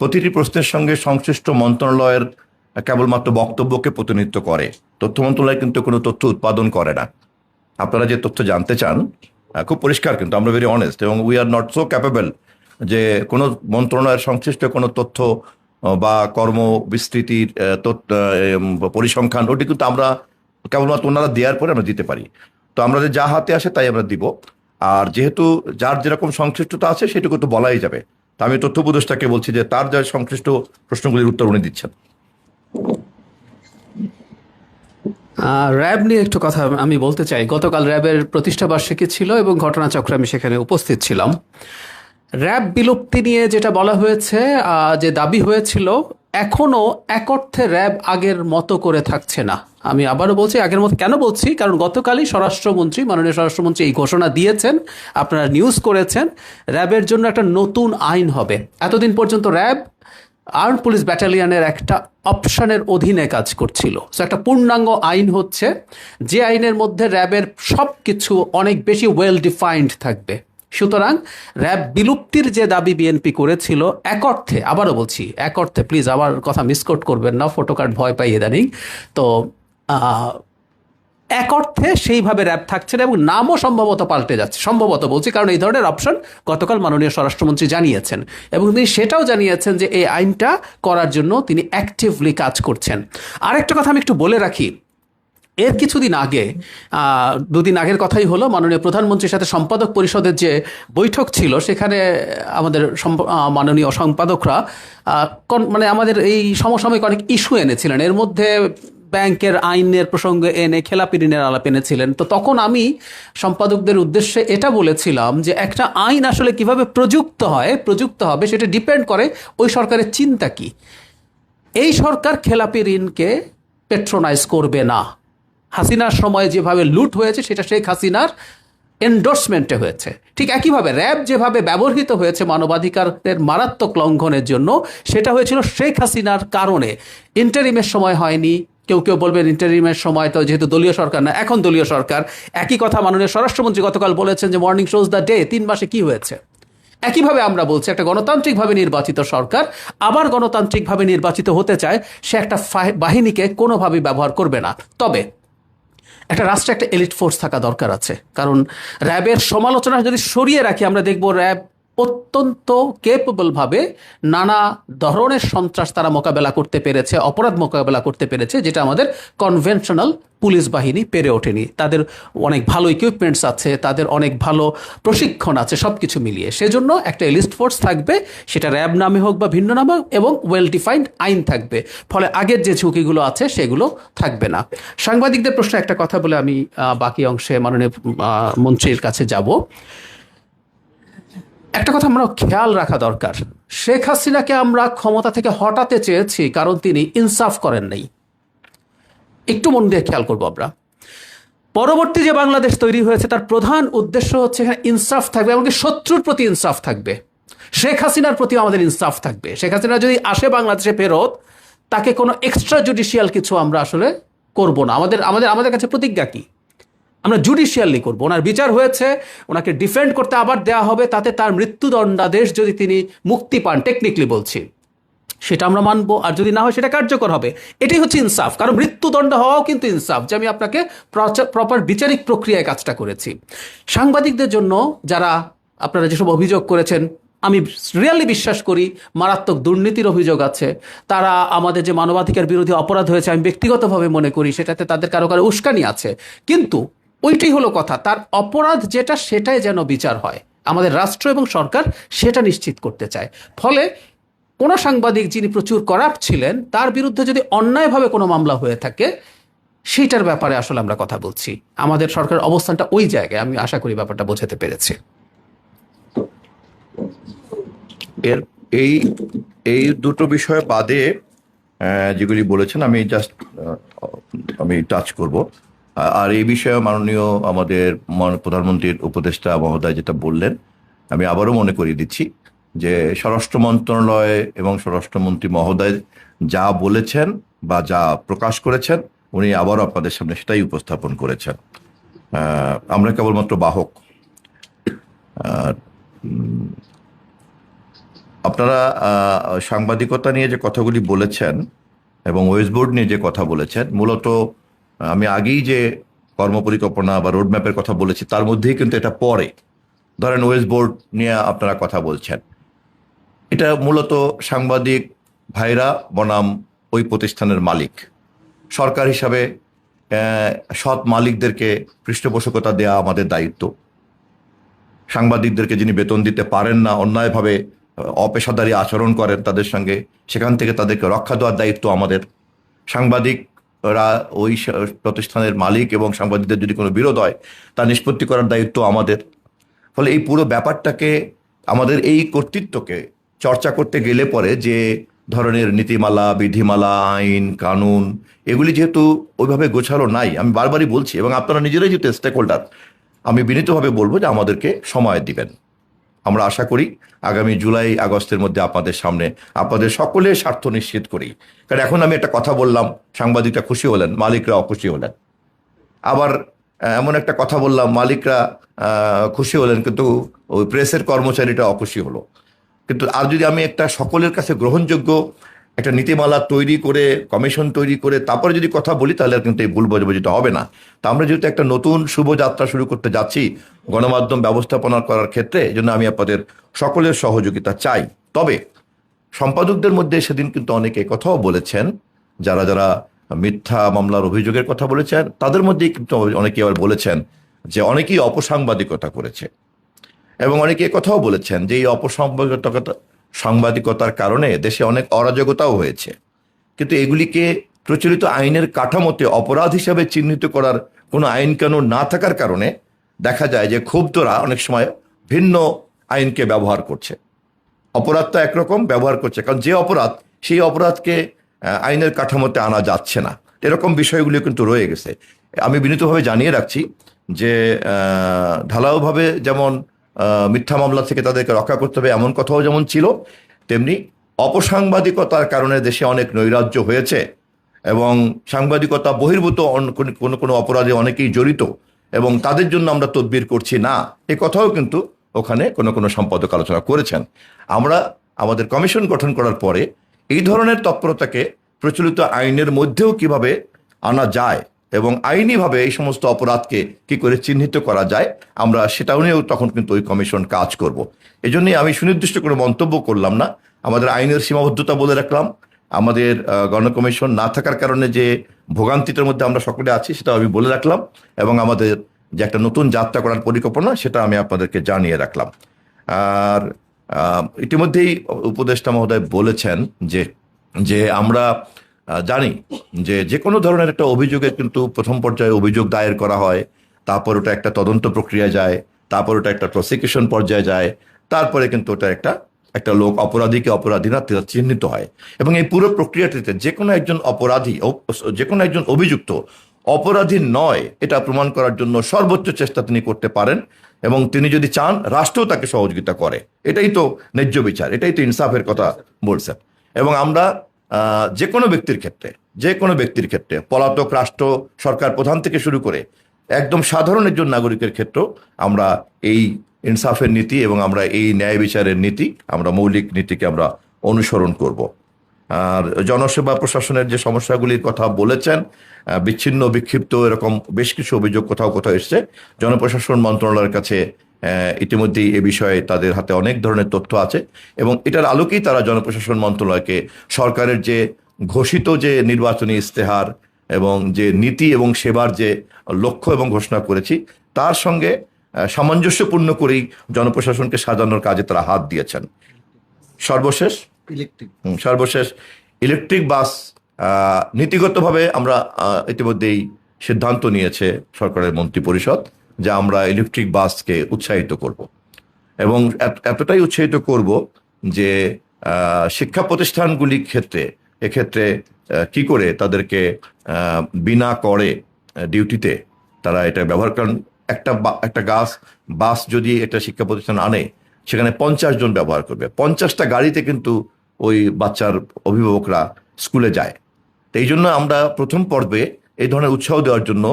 প্রতিটি প্রশ্নের সঙ্গে সংশ্লিষ্ট মন্ত্রণালয়ের কেবলমাত্র বক্তব্যকে প্রতিনিধিত্ব করে। তথ্য মন্ত্রণালয় কিন্তু কোনো তথ্য উৎপাদন করে না। আপনারা যে তথ্য জানতে চান খুব পরিষ্কার, কিন্তু আমরা ভেরি অনেস্ট, এবং we are not so capable যে কোনো মন্ত্রণালয়ের সংশ্লিষ্ট কোনো তথ্য বা কর্ম বিস্তৃতির পরিসংখ্যান ওটি কিন্তু আমরা কেবলমাত্র ওনারা দেওয়ার পরে আমরা দিতে পারি। তো আমাদের যা হাতে আসে তাই আমরা দিব। আর যেহেতু যার যেরকম সংশ্লিষ্টতা আছে সেটুকু তো বলাই যাবে। তা আমি তথ্য উপদেষ্টাকে বলছি যে তার যা সংশ্লিষ্ট প্রশ্নগুলির উত্তর উনি দিচ্ছেন। র্যাব নিয়ে একটু কথা আমি বলতে চাই। গতকাল র্যাবের প্রতিষ্ঠা বার্ষিকী ছিল এবং ঘটনাচক্রে আমি সেখানে উপস্থিত ছিলাম। র্যাব বিলুপ্তি নিয়ে যেটা বলা হয়েছে, যে দাবি হয়েছিল, এখনো এক অর্থে র্যাব আগের মতো করে থাকছে না। আমি আবারও বলছি আগের মতো। কেন বলছি? কারণ গতকালই স্বরাষ্ট্রমন্ত্রী, মাননীয় স্বরাষ্ট্রমন্ত্রী এই ঘোষণা দিয়েছেন, আপনারা নিউজ করেছেন, র্যাবের জন্য একটা নতুন আইন হবে। এতদিন পর্যন্ত র্যাব আর্ম পুলিশ ব্যাটালিয়নের একটা অপশনের অধীনে কাজ করছিল। সো একটা পূর্ণাঙ্গ আইন হচ্ছে, যে আইনের মধ্যে র্যাবের সব কিছু অনেক বেশি ওয়েল ডিফাইন্ড থাকবে। সুতরাং র্যাব বিলুপ্তির যে দাবি বিএনপি করেছিল, এক অর্থে, আবারও বলছি এক অর্থে, প্লিজ আমার কথা মিসকোট করবেন না, ফটোকার্ড ভয় পাই ইদানিং, তো এক অর্থে সেইভাবে র্যাব থাকছে না এবং নামও সম্ভবত পাল্টে যাচ্ছে। সম্ভবত বলছি কারণ এই ধরনের অপশন গতকাল মাননীয় স্বরাষ্ট্রমন্ত্রী জানিয়েছেন এবং তিনি সেটাও জানিয়েছেন যে এই আইনটা করার জন্য তিনি অ্যাক্টিভলি কাজ করছেন। আরেকটা কথা আমি একটু বলে রাখি, এর কিছুদিন আগে, দুদিন আগের কথাই হলো, মাননীয় প্রধানমন্ত্রীর সাথে সম্পাদক পরিষদের যে বৈঠক ছিল সেখানে আমাদের মাননীয় সম্পাদকরা মানে আমাদের এই সমসাময়িক অনেক ইস্যু এনেছিলেন। এর মধ্যে ব্যাংকের আইনের প্রসঙ্গে এনে খেলাপি ঋণের আলাপ এনেছিলেন। তো তখন আমি সম্পাদকদের উদ্দেশ্যে এটা বলেছিলাম যে একটা আইন আসলে কিভাবে প্রযুক্ত হবে সেটা ডিপেন্ড করে ওই সরকারের চিন্তা কি। এই সরকার খেলাপি ঋণকে পেট্রোনাইজ করবে না। হাসিনার সময় যেভাবে লুট হয়েছে সেটা শেখ হাসিনার এন্ডোর্সমেন্টে হয়েছে। ঠিক একইভাবে র্যাব যেভাবে ব্যবহৃত হয়েছে মানবাধিকারের মারাত্মক লঙ্ঘনের জন্য, সেটা হয়েছিল শেখ হাসিনার কারণে। ইন্টারিমের সময় হয়নি। কেউ কেউ বলবেন ইন্টারিমের সময় তো যেহেতু দলীয় সরকার না, এখন দলীয় সরকার। একই কথা মাননীয় স্বরাষ্ট্রমন্ত্রী গতকাল বলেছেন যে মর্নিং শোজ দ্য ডে, 3 মাসে কি হয়েছে। একইভাবে আমরা বলছি একটা গণতান্ত্রিকভাবে নির্বাচিত সরকার আবার গণতান্ত্রিকভাবে নির্বাচিত হতে চায়, সে একটা বাহিনীকে কোনোভাবেই ব্যবহার করবে না। তবে একটা রাষ্ট্রে একটা এলিট ফোর্স থাকা দরকার আছে। কারণ র্যাবের সমালোচনা যদি সরিয়ে রাখি, আমরা দেখব র্যাব অত্যন্ত কেপেবলভাবে নানা ধরনের সন্ত্রাস তারা মোকাবেলা করতে পেরেছে, অপরাধ মোকাবেলা করতে পেরেছে, যেটা আমাদের কনভেনশনাল পুলিশ বাহিনী পেরে ওঠেনি। তাদের অনেক ভালো ইকুইপমেন্টস আছে, তাদের অনেক ভালো প্রশিক্ষণ আছে, সব কিছু মিলিয়ে। সেজন্য একটা এলিট ফোর্স থাকবে, সেটা র্যাব নামে হোক বা ভিন্ন নামে হোক, এবং ওয়েল ডিফাইন্ড আইন থাকবে। ফলে আগের যে ঝুঁকিগুলো আছে সেগুলো থাকবে না। সাংবাদিকদের প্রশ্নে একটা কথা বলে আমি বাকি অংশে মাননীয় মন্ত্রীর কাছে যাব। একটা কথা আমরা খেয়াল রাখা দরকার, শেখ হাসিনাকে আমরা ক্ষমতা থেকে হটাতে চেয়েছি কারণ তিনি ইনসাফ করেন নাই। একটু মন দিয়ে খেয়াল করবো আমরা। পরবর্তী যে বাংলাদেশ তৈরি হয়েছে তার প্রধান উদ্দেশ্য হচ্ছে এখানে ইনসাফ থাকবে, এমনকি শত্রুর প্রতি ইনসাফ থাকবে। শেখ হাসিনার প্রতি আমাদের ইনসাফ থাকবে। শেখ হাসিনা যদি আসে বাংলাদেশে ফেরত, তাকে কোনো এক্সট্রা জুডিশিয়াল কিছু আমরা আসলে করব না। আমাদের কাছে প্রতিজ্ঞা কি? আমরা জুডিশিয়ালি করবো। ওনার বিচার হয়েছে, ওনাকে ডিফেন্ড করতে আবার দেওয়া হবে, তাতে তার মৃত্যুদণ্ডাদেশ যদি তিনি মুক্তি পান, টেকনিক্যালি বলছি, সেটা আমরা মানবো। আর যদি না হয় সেটা কার্যকর হবে। এটাই হচ্ছে ইনসাফ। কারণ মৃত্যুদণ্ড হওয়াও কিন্তু ইনসাফ, যে আমি আপনাকে প্রপার বিচারিক প্রক্রিয়ায় কাজটা করেছি। সাংবাদিকদের জন্য যারা আপনারা যেসব অভিযোগ করেছেন, আমি রিয়েলি বিশ্বাস করি মারাত্মক দুর্নীতির অভিযোগ আছে, তারা আমাদের যে মানবাধিকার বিরোধী অপরাধ হয়েছে আমি ব্যক্তিগতভাবে মনে করি সেটাতে তাদের কারো কারো উস্কানি আছে, কিন্তু ওইটাই হলো কথা, তার অপরাধ যেটা সেটাই যেন বিচার হয়। আমাদের রাষ্ট্র এবং সরকার সেটা নিশ্চিত করতে চায়। ফলে কোনো সাংবাদিক যিনি প্রচুর করাপ্ট ছিলেন তার বিরুদ্ধে যদি অন্যায়ভাবে কোনো মামলা হয়ে থাকে সেইটার ব্যাপারে আসলে আমরা কথা বলছি। আমাদের সরকারের অবস্থানটা ওই জায়গায়, আমি আশা করি ব্যাপারটা বোঝাতে পেরেছি। এর এই এই দুটো বিষয় বাদে যেগুলি বলেছেন আমি টাচ করব। আর এই বিষয়ে মাননীয় আমাদের প্রধানমন্ত্রীর উপদেষ্টা মহোদয় যেটা বললেন, আমি আবারও মনে করিয়ে দিচ্ছি যে স্বরাষ্ট্র মন্ত্রণালয় এবং স্বরাষ্ট্রমন্ত্রী মহোদয় যা বলেছেন বা যা প্রকাশ করেছেন উনি আবারও আপনাদের সামনে সেটাই উপস্থাপন করেছেন। আমরা কেবলমাত্র বাহক। আপনারা সাংবাদিকতা নিয়ে যে কথাগুলি বলেছেন এবং ওয়েস্ট বোর্ড নিয়ে যে কথা বলেছেন, মূলত আমি আগেই যে কর্মপরিকল্পনা বা রোডম্যাপের কথা বলেছি তার মধ্যেই কিন্তু এটা পড়ে। ধরেন ওয়েস্ট বোর্ড নিয়ে আপনারা কথা বলছেন, এটা মূলত সাংবাদিক ভাইরা বনাম ওই প্রতিষ্ঠানের মালিক। সরকার হিসাবে সৎ মালিকদেরকে পৃষ্ঠপোষকতা দেওয়া আমাদের দায়িত্ব। সাংবাদিকদেরকে যিনি বেতন দিতে পারেন না, অন্যায়ভাবে অপেশাদারী আচরণ করেন তাদের সঙ্গে, সেখান থেকে তাদেরকে রক্ষা দেওয়ার দায়িত্ব আমাদের। সাংবাদিকরা ওই প্রতিষ্ঠানের মালিক এবং সাংবাদিকদের যদি কোনো বিরোধ হয় তা নিষ্পত্তি করার দায়িত্ব আমাদের। ফলে এই পুরো ব্যাপারটাকে, আমাদের এই কর্তৃত্বকে চর্চা করতে গেলে পরে যে ধরনের নীতিমালা, বিধিমালা, আইন কানুন এগুলি যেহেতু ওইভাবে গোছালো নাই, আমি বারবারই বলছি, এবং আপনারা নিজেরাই যেহেতু স্টেক হোল্ডার, আমি বিনীতভাবে বলবো যে আমাদেরকে সময় দিবেন। আমরা আশা করি আগামী জুলাই আগস্টের মধ্যে আপনাদের সামনে আপনাদের সকলের স্বার্থ নিশ্চিত করি। কারণ এখন আমি একটা কথা বললাম, সাংবাদিকরা খুশি হলেন, মালিকরা অখুশি হলেন। আবার এমন একটা কথা বললাম, মালিকরা খুশি হলেন কিন্তু ওই প্রেসের কর্মচারীটা অখুশি হলো। কিন্তু আর যদি আমি একটা সকলের কাছে গ্রহণযোগ্য একটা নীতিমালা তৈরি করে, কমিশন তৈরি করে তারপরে যদি কথা বলি, তাহলে আর কিন্তু এই ভুল বোঝাবুঝিটা হবে না। তা আমরা যেহেতু একটা নতুন শুভযাত্রা শুরু করতে যাচ্ছি গণমাধ্যম ব্যবস্থাপনা করার ক্ষেত্রে, এই জন্য আমি আপনাদের সকলের সহযোগিতা চাই। তবে সম্পাদকদের মধ্যে সেদিন কিন্তু অনেকে কথাও বলেছেন, যারা যারা মিথ্যা মামলার অভিযোগের কথা বলেছেন তাদের মধ্যেই কিন্তু অনেকে আবার বলেছেন যে অনেকেই অপসাংবাদিকতা করেছে, এবং অনেকে কথাও বলেছেন যে এই সাংবাদিকতার কারণে দেশে অনেক অরাজকতাও হয়েছে। কিন্তু এগুলিকে প্রচলিত আইনের কাঠামোতে অপরাধ হিসাবে চিহ্নিত করার কোনো আইন কানুন না থাকার কারণে দেখা যায় যে ক্ষুব্ধরা অনেক সময় ভিন্ন আইনকে ব্যবহার করছে। অপরাধটা একরকম ব্যবহার করছে, কারণ যে অপরাধ সেই অপরাধকে আইনের কাঠামোতে আনা যাচ্ছে না, এরকম বিষয়গুলি কিন্তু রয়ে গেছে। আমি বিনীতভাবে জানিয়ে রাখছি যে ঢালাওভাবে যেমন মিথ্যা মামলা থেকে তাদেরকে রক্ষা করতে হবে এমন কথাও যেমন ছিল, তেমনি অপসাংবাদিকতার কারণে দেশে অনেক নৈরাজ্য হয়েছে এবং সাংবাদিকতা বহির্ভূত কোনো কোনো অপরাধে অনেকেই জড়িত এবং তাদের জন্য আমরা তদবির করছি না, এ কথাও কিন্তু ওখানে কোনো কোনো সম্পাদক আলোচনা করেছেন। আমরা আমাদের কমিশন গঠন করার পরে এই ধরনের তৎপরতাকে প্রচলিত আইনের মধ্যেও কিভাবে আনা যায় এবং আইনিভাবে এই সমস্ত অপরাধকে কি করে চিহ্নিত করা যায়, আমরা সেটাও নিয়েও তখন কিন্তু ওই কমিশন কাজ করব। এই জন্যই আমি সুনির্দিষ্ট কোনো মন্তব্য করলাম না, আমাদের আইনের সীমাবদ্ধতা বলে রাখলাম। আমাদের গণকমিশন না থাকার কারণে যে ভোগান্তিটার মধ্যে আমরা সকলে আছি সেটাও আমি বলে রাখলাম, এবং আমাদের যে একটা নতুন যাত্রা করার পরিকল্পনা সেটা আমি আপনাদেরকে জানিয়ে রাখলাম। আর ইতিমধ্যেই উপদেষ্টা মহোদয় বলেছেন যে আমরা জানি যে কোনো ধরনের একটা অভিযোগের কিন্তু প্রথম পর্যায়ে অভিযোগ দায়ের করা হয়, তারপর ওটা একটা তদন্ত প্রক্রিয়া যায়, তারপর ওটা একটা প্রসিকিউশন পর্যায়ে যায়, তারপরে কিন্তু ওটা একটা লোক অপরাধীকে অপরাধী না চিহ্নিত হয়। এবং এই পুরো প্রক্রিয়াটিতে যে কোনো একজন অপরাধী, যে কোনো একজন অভিযুক্ত অপরাধী নয় এটা প্রমাণ করার জন্য সর্বোচ্চ চেষ্টা তিনি করতে পারেন, এবং তিনি যদি চান রাষ্ট্রও তাকে সহযোগিতা করে। এটাই তো ন্যায্য বিচার, এটাই তো ইনসাফের কথা বলছেন। এবং আমরা যে কোনো ব্যক্তির ক্ষেত্রে পলাতক রাষ্ট্র সরকার প্রধান থেকে শুরু করে একদম সাধারণ একজন নাগরিকের ক্ষেত্রেও আমরা এই ইনসাফের নীতি এবং আমরা এই ন্যায় বিচারের নীতি, আমরা মৌলিক নীতিকে আমরা অনুসরণ করব। আর জনসেবা প্রশাসনের যে সমস্যাগুলির কথা বলেছেন, বিচ্ছিন্ন বিক্ষিপ্ত এরকম বেশ কিছু অভিযোগ কোথাও কোথাও এসছে, জনপ্রশাসন মন্ত্রণালয়ের কাছে ইতিমধ্যেই এ বিষয়ে তাদের হাতে অনেক ধরনের তথ্য আছে এবং এটার আলোকেই তারা জনপ্রশাসন মন্ত্রণালয়কে সরকারের যে ঘোষিত যে নির্বাচনী ইস্তেহার এবং যে নীতি এবং সেবার যে লক্ষ্য এবং ঘোষণা করেছি তার সঙ্গে সামঞ্জস্যপূর্ণ করেই জনপ্রশাসনকে সাজানোর কাজে তারা হাত দিয়েছেন। সর্বশেষ ইলেকট্রিক বাস নীতিগতভাবে আমরা ইতিমধ্যেই সিদ্ধান্ত নিয়েছে সরকারের মন্ত্রিপরিষদ যে আমরা ইলেকট্রিক বাসকে উৎসাহিত করব এবং এতটাই উৎসাহিত করব যে শিক্ষা প্রতিষ্ঠানগুলির এক্ষেত্রে কি করে তাদেরকে বিনা করে ডিউটিতে তারা এটা ব্যবহার করেন। একটা বাস যদি একটা শিক্ষা প্রতিষ্ঠান আনে সেখানে 50 জন ব্যবহার করবে, 50টা গাড়িতে কিন্তু ওই বাচ্চার অভিভাবকরা স্কুলে যায়। তো এই জন্য আমরা প্রথম পর্বে এই ধরনের উৎসাহ দেওয়ার জন্য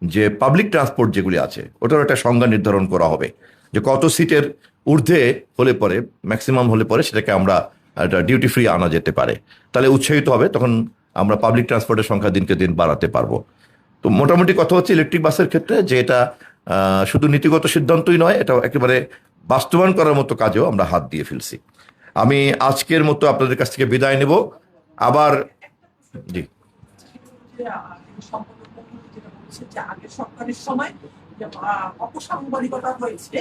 যে পাবলিক ট্রান্সপোর্ট যেগুলি আছে ওটার একটা সংজ্ঞা নির্ধারণ করা হবে যে কত সিটের ঊর্ধ্বে হলে পরে ম্যাক্সিমাম হলে পরে সেটাকে আমরা একটা ডিউটি ফ্রি আনা যেতে পারে, তাহলে উৎসাহিত হবে, তখন আমরা পাবলিক ট্রান্সপোর্টের সংখ্যা দিনকে দিন বাড়াতে পারবো। তো মোটামুটি কথা হচ্ছে ইলেকট্রিক বাসের ক্ষেত্রে যে এটা শুধু নীতিগত সিদ্ধান্তই নয়, এটা একেবারে বাস্তবায়ন করার মতো কাজেও আমরা হাত দিয়ে ফেলছি। আমি আজকের মতো আপনাদের কাছ থেকে বিদায় নেব। আবার জি, আগের সরকারের সময় অপসাংবাদিকতা হয়েছে,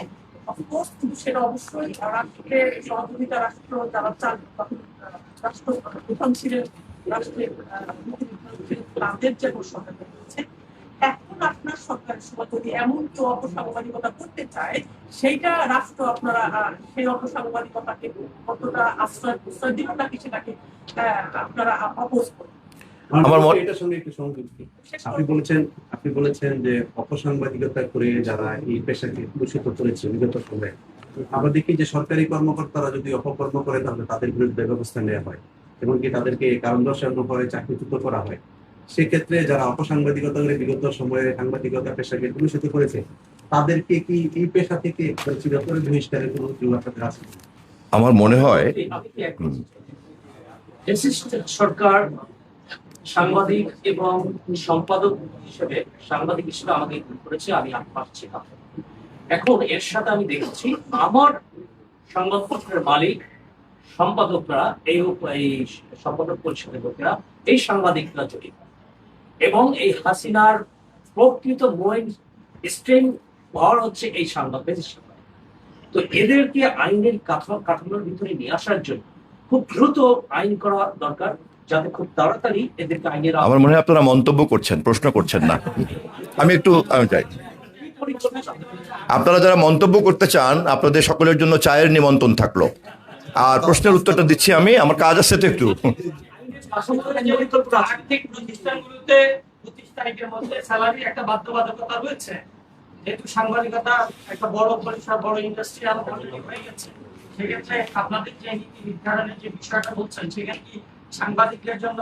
অফকোর্স, কিন্তু সেটা অবশ্যই রাষ্ট্রের সহযোগিতা, রাষ্ট্র যারা রাষ্ট্র প্রধান ছিলেন, রাষ্ট্রের তাদের যে সহায়তা হয়েছে। এখন আপনার সরকারের সময় যদি এমন কেউ অপসাংবাদিকতা করতে চায়, সেইটা রাষ্ট্র আপনারা সেই অপসাংবাদিকতাকে কতটা আশ্রয় দিল নাকি সেটাকে আপনারা অপোজ করেন? এটার সঙ্গে একটু সংযুক্তি। আপনি বলেছেন যে অপসাংবাদিকতা করে যারা এই পেশাকে দূষিত করেছে বিগত সময়ে, আবার দেখি যে সরকারি কর্মকর্তারা যদি অপকর্ম করে তাহলে তাদের বিরুদ্ধে ব্যবস্থা নেওয়া হয়, এমনকি তাদেরকে কারণ দর্শানো হয়, চাকরিচ্যুত করা হয়। সেক্ষেত্রে যারা অপসাংবাদিকতা করে বিগত সময়ে সাংবাদিকতা পেশাকে দূষিত করেছে তাদেরকে কি এই পেশা থেকে চিরতরে বহিষ্কারের কোনো আপনাদের আছে? আমার মনে হয় সরকার সাংবাদিক এবং সম্পাদক হিসেবে আমাকে করেছে, আমি পাচ্ছি না। এখন এর সাথে আমি দেখছি আমার সংবাদপত্রের মালিক সম্পাদকরা, এই সম্পাদক পরিষদের লোকেরা, এই সাংবাদিকরা জড়িত এবং এই হাসিনার প্রকৃত মেইন স্ট্রিম পাওয়ার হচ্ছে এই সাংবাদিক। তো এদেরকে আইনের কাঠামোর ভিতরে নিয়ে আসার জন্য খুব দ্রুত আইন করা দরকার, যাতে খুব তাড়াতাড়ি এদেরকে আইনের। আমার মনে হয় আপনারা মন্তব্য করছেন, প্রশ্ন করছেন না। আমি চাই আপনারা যারা মন্তব্য করতে চান আপনাদের সকলের জন্য চায়ের নিমন্ত্রণ থাকলো, আর প্রশ্নের উত্তরটা দিচ্ছি আমি, আমার কাজ আছে তো একটু। আর্থিক প্রতিষ্ঠানগুলোতে প্রতিষ্ঠানিকের মধ্যে স্যালারির একটা বাধ্যবাধকতা রয়েছে, যেহেতু সাংবাদিকতা একটা বড় পরিসর, বড় ইন্ডাস্ট্রিয়াল হয়ে গেছে। সেক্ষেত্রে আপনাদের যে নীতি নির্ধারণের যে বিষয়টা বলছেন, সেখানে কি সাংবাদিকদের জন্য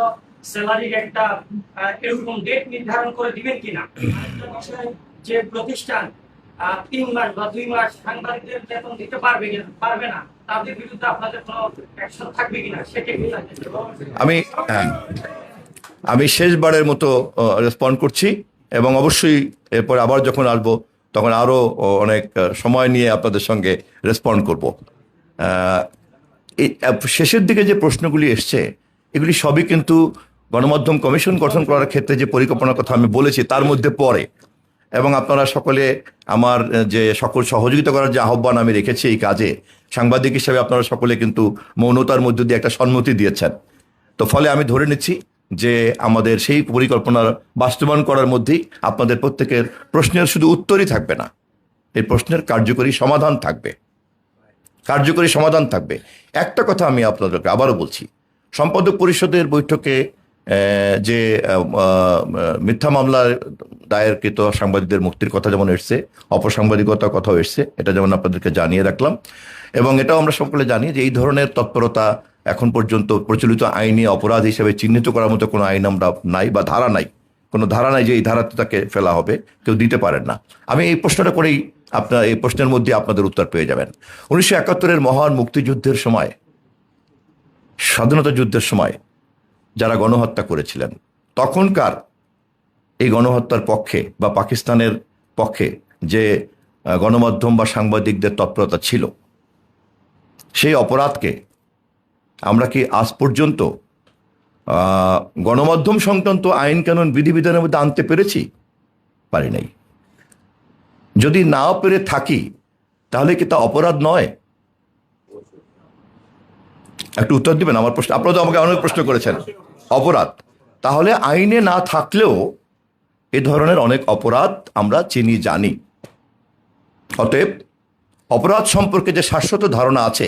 স্যালারির একটা এরকম ডেট নির্ধারণ করে দিবেন কিনা? যে প্রতিষ্ঠান 3 মাস বা 2 মাস সাংবাদিকদের বেতন দিতে পারবে না, তাদের বিরুদ্ধে আপনাদের কোনো অ্যাকশন থাকবে কিনা সেটা আমি শেষবারের মতো রেসপন্ড করছি এবং অবশ্যই এরপর আবার যখন আসবো তখন আরো অনেক সময় নিয়ে আপনাদের সঙ্গে রেসপন্ড করব। শেষের দিকে যে প্রশ্নগুলি এসছে এগুলি সবই কিন্তু গণমাধ্যম কমিশন গঠন করার ক্ষেত্রে যে পরিকল্পনার কথা আমি বলেছি তার মধ্যে পড়ে, এবং আপনারা সকলে আমার যে সকল সহযোগিতা করার যে আহ্বান আমি রেখেছি এই কাজে, সাংবাদিক হিসেবে আপনারা সকলে কিন্তু মৌনতার মধ্য দিয়ে একটা সম্মতি দিয়েছেন। তো ফলে আমি ধরে নিচ্ছি যে আমাদের সেই পরিকল্পনার বাস্তবায়ন করার মধ্যেই আপনাদের প্রত্যেকের প্রশ্নের শুধু উত্তরই থাকবে না, এই প্রশ্নের কার্যকরী সমাধান থাকবে। একটা কথা আমি আপনাদেরকে আবারও বলছি, সম্পাদক পরিষদের বৈঠকে যে মিথ্যা মামলার দায়েরকৃত সাংবাদিকদের মুক্তির কথা যেমন এসছে, অপসাংবাদিকতার কথাও এসছে, এটা যেমন আপনাদেরকে জানিয়ে রাখলাম। এবং এটাও আমরা সকলে জানি যে এই ধরনের তৎপরতা এখন পর্যন্ত প্রচলিত আইনি অপরাধ হিসেবে চিহ্নিত করার মতো কোনো আইন আমরা নাই বা ধারা নাই, কোনো ধারা নাই যে এই ধারাতে তাকে ফেলা হবে, কেউ দিতে পারেন না। আমি এই প্রশ্নটা করেই আপনার এই প্রশ্নের মধ্যে আপনাদের উত্তর পেয়ে যাবেন। 1971-এর মহান মুক্তিযুদ্ধের সময়, স্বাধীনতা যুদ্ধের সময় যারা গণহত্যা করেছিলেন, তখনকার এই গণহত্যার পক্ষে বা পাকিস্তানের পক্ষে যে গণমাধ্যম বা সাংবাদিকদের তৎপরতা ছিল, সেই অপরাধকে আমরা কি আজ পর্যন্ত গণমাধ্যম সংক্রান্ত আইন কানুন বিধিবিধানের মধ্যে আনতে পেরেছি? পারি নাই। যদি নাও পেরে থাকি তাহলে কি তা অপরাধ নয়? একটু উত্তর দিবেন আমার প্রশ্ন। আপনারা তো আমাকে অনেক প্রশ্ন করেছেন। অপরাধ তাহলে আইনে না থাকলেও এ ধরনের অনেক অপরাধ আমরা চিনি, জানি। অতএব অপরাধ সম্পর্কে যে শাশ্বত ধারণা আছে,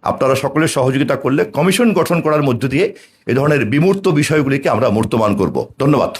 আপনারা সকলের সহযোগিতা করলে কমিশন গঠন করার মধ্য দিয়ে এ ধরনের বিমূর্ত বিষয়গুলিকে আমরা মূর্তমান করব। ধন্যবাদ।